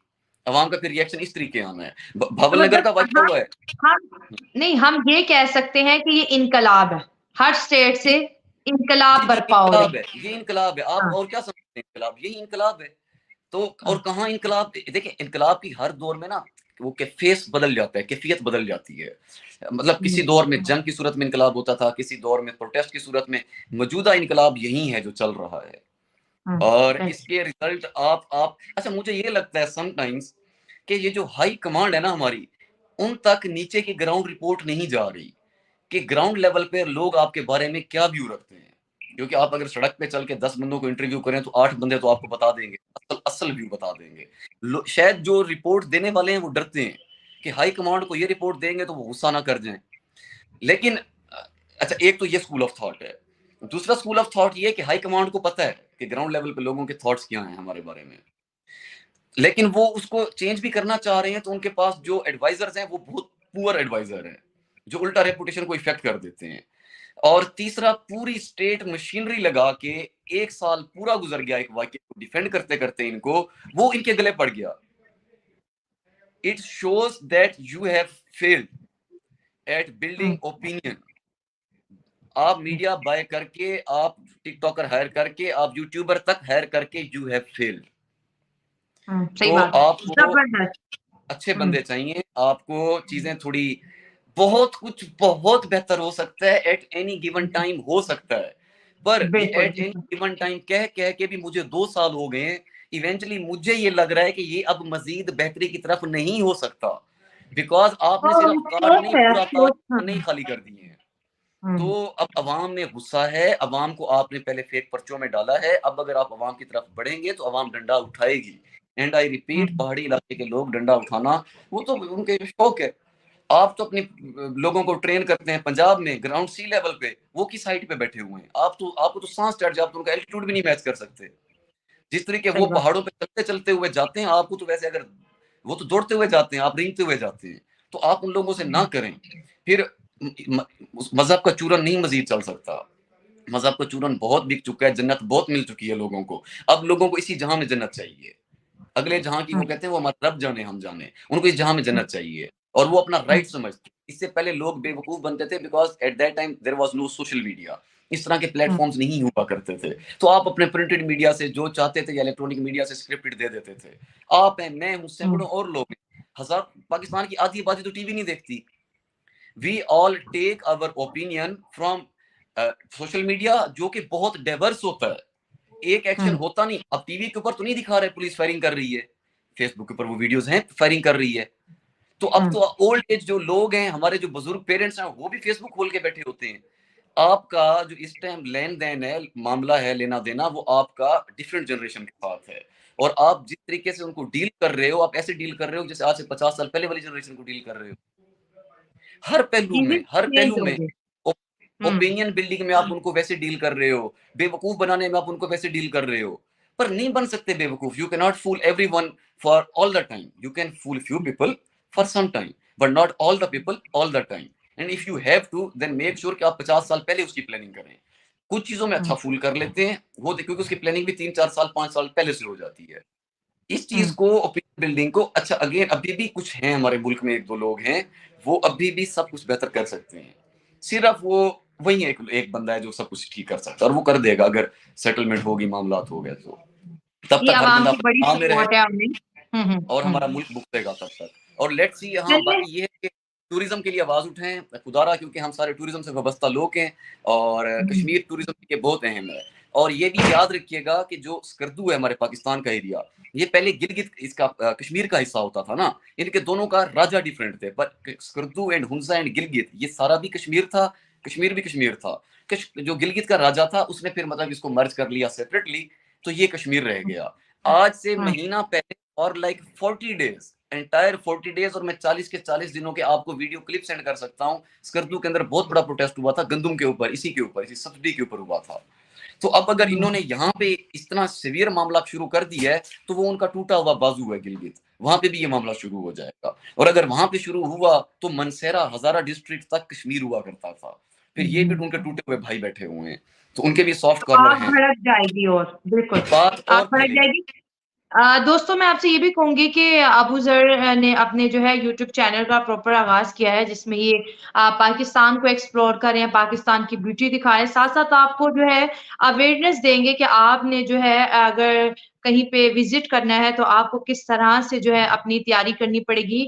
अवाम का फिर रिएक्शन इस तरीके आना है। तो भावल नगर मतलब का वाकया हुआ है। हम नहीं, हम ये कह सकते हैं कि ये इनकलाब है, हर स्टेट से इनकलाब ये बरपा हो रहे इनकलाब हैं। है, ये इनकलाब है। आप हाँ, और क्या समझते हैं? इनकलाब, यही इनकलाब है। तो और हाँ, कहाँ इनकलाब, देखिए इनकलाब की हर दौर में ना वो के फेस बदल जाता है, कैफियत बदल जाती है। मतलब किसी हम्म, दौर में जंग की सूरत में इनकलाब होता था, किसी दौर में प्रोटेस्ट की सूरत में। मौजूदा इनकलाब यही है जो चल रहा है। और राइट, इसके रिजल्ट आप अच्छा मुझे ये लगता है समटाइम्स कि ये जो हाई कमांड है ना हमारी, उन तक नीचे की ग्राउंड रिपोर्ट नहीं जा रही कि ग्राउंड लेवल पे लोग आपके बारे में क्या व्यू रखते हैं। क्योंकि आप अगर सड़क पे चल के 10 बंदों को इंटरव्यू करें तो 8 बंदे तो आपको बता देंगे, असल असल व्यू बता देंगे। शायद जो रिपोर्ट देने वाले हैं वो डरते हैं कि हाई कमांड को ये रिपोर्ट देंगे तो वो गुस्सा ना कर जाएं। लेकिन अच्छा एक तो ये स्कूल ऑफ थॉट है। दूसरा स्कूल ऑफ थॉट ये है कि हाई कमांड को पता है कि ग्राउंड लेवल पे लोगों के थॉट्स क्या हैं हमारे बारे में, लेकिन वो उसको चेंज भी करना चाह रहे हैं तो उनके पास जो एडवाइजर्स हैं वो बहुत पुअर एडवाइजर हैं जो उल्टा रेपुटेशन को इफेक्ट कर देते हैं। और तीसरा पूरी स्टेट मशीनरी लगा के 1 साल पूरा गुजर गया एक वाक्य को डिफेंड करते करते इनको, वो इनके गले पड़ गया। It shows that you have failed at building opinion. आप मीडिया बाय करके, आप टिकटॉकर हायर करके, आप यूट्यूबर तक हायर करके, यू हैव फेल्ड। सही तो बात है, आपको जबरदस्त। अच्छे हम्म, बंदे चाहिए, आपको चीजें थोड़ी, बहुत कुछ बहुत बेहतर हो सकता है, एट एनी गिवन टाइम हो सकता है। पर ये बिल्कुल, एट एनी गिवन टाइम कह कह के भी मुझे 2 साल हो गए हैं। इवेंचुअली मुझे ये लग रहा है कि ये अब मजीद बेहतरी की तरफ नहीं हो सकता, बिकॉज आपने सिर्फ कार्ड अफसोस नहीं है, पूरा अफसोस। नहीं खाली कर दिए हैं। तो हम्म, अब अवाम में गुस्सा है, अवाम को आपने पहले फेक पर्चों में डाला है, अब अगर आप अवाम की तरफ बढ़ेंगे तो अवाम डंडा उठाएगी। एंड आई रिपीट, हम्म, पहाड़ी इलाके के लोग डंडा उठाना वो तो उनके शौक है। आप तो अपने लोगों को ट्रेन करते हैं पंजाब में ग्राउंड सी लेवल पे, वो किस हाइट पे बैठे हुए हैं? आप तो, आपको तो सांस चढ़ जाए, आप तो उनका एल्टीट्यूड भी नहीं मैच कर सकते। जिस तरीके वो सही बात। पहाड़ों पे चलते चलते हुए जाते हैं, आपको तो वैसे अगर वो तो दौड़ते हुए जाते हैं, आप रेंगते हुए जाते हैं। तो आप उन लोगों से ना करें। फिर मजहब का चूरन नहीं मजीद चल सकता। मजहब का चूरन बहुत बिक चुका है, जन्नत बहुत मिल चुकी है लोगों को। अब लोगों को इसी जहां में जन्नत चाहिए। अगले जहां की वो कहते हैं वो हमारा रब जाने हम जाने, उनको इस जहां में जन्नत चाहिए और वो अपना राइट समझते हैं। इससे पहले लोग बेवकूफ बनते थे because at that time there was no social media, इस तरह के प्लेटफॉर्म्स नहीं हुआ करते थे। तो आप अपने प्रिंटेड मीडिया से जो चाहते थे या इलेक्ट्रॉनिक मीडिया से स्क्रिप्टेड दे देते थे। आप हैं, मैं हूं, सैकड़ों और लोग हैं। हजार, पाकिस्तान की आधी आबादी तो टीवी नहीं देखती। We all take our opinion from social media, जो कि बहुत डाइवर्स होता है। एक एक्शन होता नहीं। अब टीवी के ऊपर तो नहीं दिखा रहे पुलिस फायरिंग कर रही है, फेसबुक के ऊपर वो वीडियोस हैं फायरिंग कर रही है। तो अब तो ओल्ड एज जो लोग हैं, हमारे जो बुजुर्ग पेरेंट्स हैं, वो भी फेसबुक खोल के बैठे होते हैं। आपका जो इस टाइम लेन देन है, मामला है, लेना देना, वो आपका डिफरेंट जनरेशन के साथ है। और आप जिस तरीके से उनको डील कर रहे हो, आप ऐसे डील कर रहे हो जैसे आज से 50 साल पहले वाली जनरेशन को डील कर रहे हो। हर पहलू चीजें में, हर चेंज पहलू हो में। गई। हुँ, ओपिनियन बिल्डिंग में आप उनको वैसे डील कर रहे हो, बेवकूफ बनाने में आप उनको वैसे डील कर रहे हो। पर नहीं बन सकते बेवकूफ। You can not fool everyone for all the time. You can fool few people for some time, but not all the people all the time. And if you have to then make sure कि आप 50 साल पहले उसकी planning करें। कुछ चीजों में अच्छा हुँ, फूल कर लेते हैं वो, क्योंकि उसकी प्लानिंग भी 3-4 साल 5 साल पहले से हो जाती है। इस चीज हुँ, को, ओपिनियन बिल्डिंग को, अच्छा अगेन अभी भी कुछ हैं हमारे मुल्क में, एक दो लोग हैं वो अभी भी सब कुछ बेहतर कर सकते हैं। सिर्फ वो वही एक एक बंदा है जो सब कुछ ठीक कर सकता है, और वो कर देगा अगर सेटलमेंट होगी, मामलात हो गए तो। तब ये तक हर अवाम बंदा की बड़ी अपने काम में रहे सपोर्ट है हमें। और हमारा हुँ। मुल्क भुगतेगा तब तक। और लेट्स सी, हाँ, चलिए। बाकी ये है कि टूरिज़्म के लिए आवाज़ उठाएँ खुदारा, क्योंकि हम सारे टूरिज़्म से वाबस्ता लोग हैं, और हुँ। कश्मीर टूरिज़्म के लिए बहुत अहम है। और ये भी याद रखिएगा कि जो स्कर्दू है हमारे पाकिस्तान का एरिया, ये पहले गिलगित इसका कश्मीर का हिस्सा होता था ना, इनके दोनों का राजा डिफरेंट थे, but Skardu and Hunza and Gilgit ये सारा भी कश्मीर था, कश्मीर भी कश्मीर था। जो गिलगित का राजा था उसने फिर मतलब इसको मर्ज कर लिया सेपरेटली, तो ये कश्मीर रह हुँ, गया। आज से हुँ। महीना पहले और लाइक 40 डेज़, एंटायर 40 डेज़, और मैं 40 के 40 दिनों के आपको वीडियो क्लिप सेंड कर सकता हूँ। स्कर्दू के अंदर बहुत बड़ा प्रोटेस्ट हुआ था, गंदुम के ऊपर, इसी के ऊपर, इसी सब्सिडी के ऊपर हुआ था। तो अब अगर इन्होंने हुँ। यहाँ पे इतना सीवियर मामला शुरू कर दिया है, तो वो उनका टूटा हुआ बाजू है गिलगित, वहाँ पे भी ये मामला शुरू हो जाएगा। और अगर वहाँ पे शुरू हुआ, तो मनसेरा, हज़ारा डिस्ट्रिक्ट तक कश्मीर हुआ करता था। फिर ये भी हुँ। उनके टूटे हुए भाई बैठे हुए हैं, तो उनके भी सॉफ्ट तो कॉर्नर आग हैं। भड़क जाएगी और बिल्कुल, बात आग और भड़क फैलेगी। जाएगी। दोस्तों मैं आपसे ये भी कहूँगी कि अबू ज़र ने अपने जो है यूट्यूब चैनल का प्रॉपर आगाज़ किया है, जिसमें ये पाकिस्तान को एक्सप्लोर कर रहे हैं, पाकिस्तान की ब्यूटी दिखा रहे हैं, साथ-साथ आपको जो है अवेयरनेस देंगे कि आपने जो है अगर कहीं पे विज़िट करना है, तो आपको किस तरह से जो है अपनी तैयारी करनी पड़ेगी।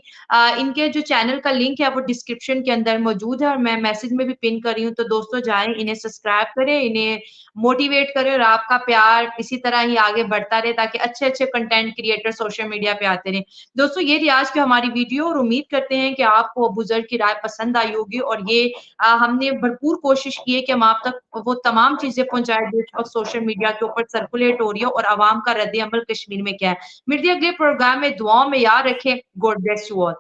इनके जो चैनल का लिंक है वो डिस्क्रिप्शन के अंदर मौजूद है, और मैं मैसेज में भी पिन कर रही हूँ, तो दोस्तों जाएँ, इन्हें सब्सक्राइब करें, इन्हें मोटिवेट करें, और आपका प्यार इसी तरह ही आगे बढ़ता रहे, ताकि अच्छे-अच्छे कंटेंट क्रिएटर सोशल मीडिया पे आते रहें। दोस्तों ये थी आज की हमारी वीडियो, और उम्मीद करते हैं कि आपको अबू ज़र की राय पसंद आई होगी, और ये हमने भरपूर कोशिश की है कि हम आप तक वो तमाम चीज़ें पहुँचाएँ जो इस वक़्त सोशल मीडिया के ऊपर सर्कुलेट हो रही है, और अवाम का रद्द-ए-अमल कश्मीर में क्या है। मिलते हैं अगले प्रोग्राम में, दुआओं में याद रखें। God bless you all.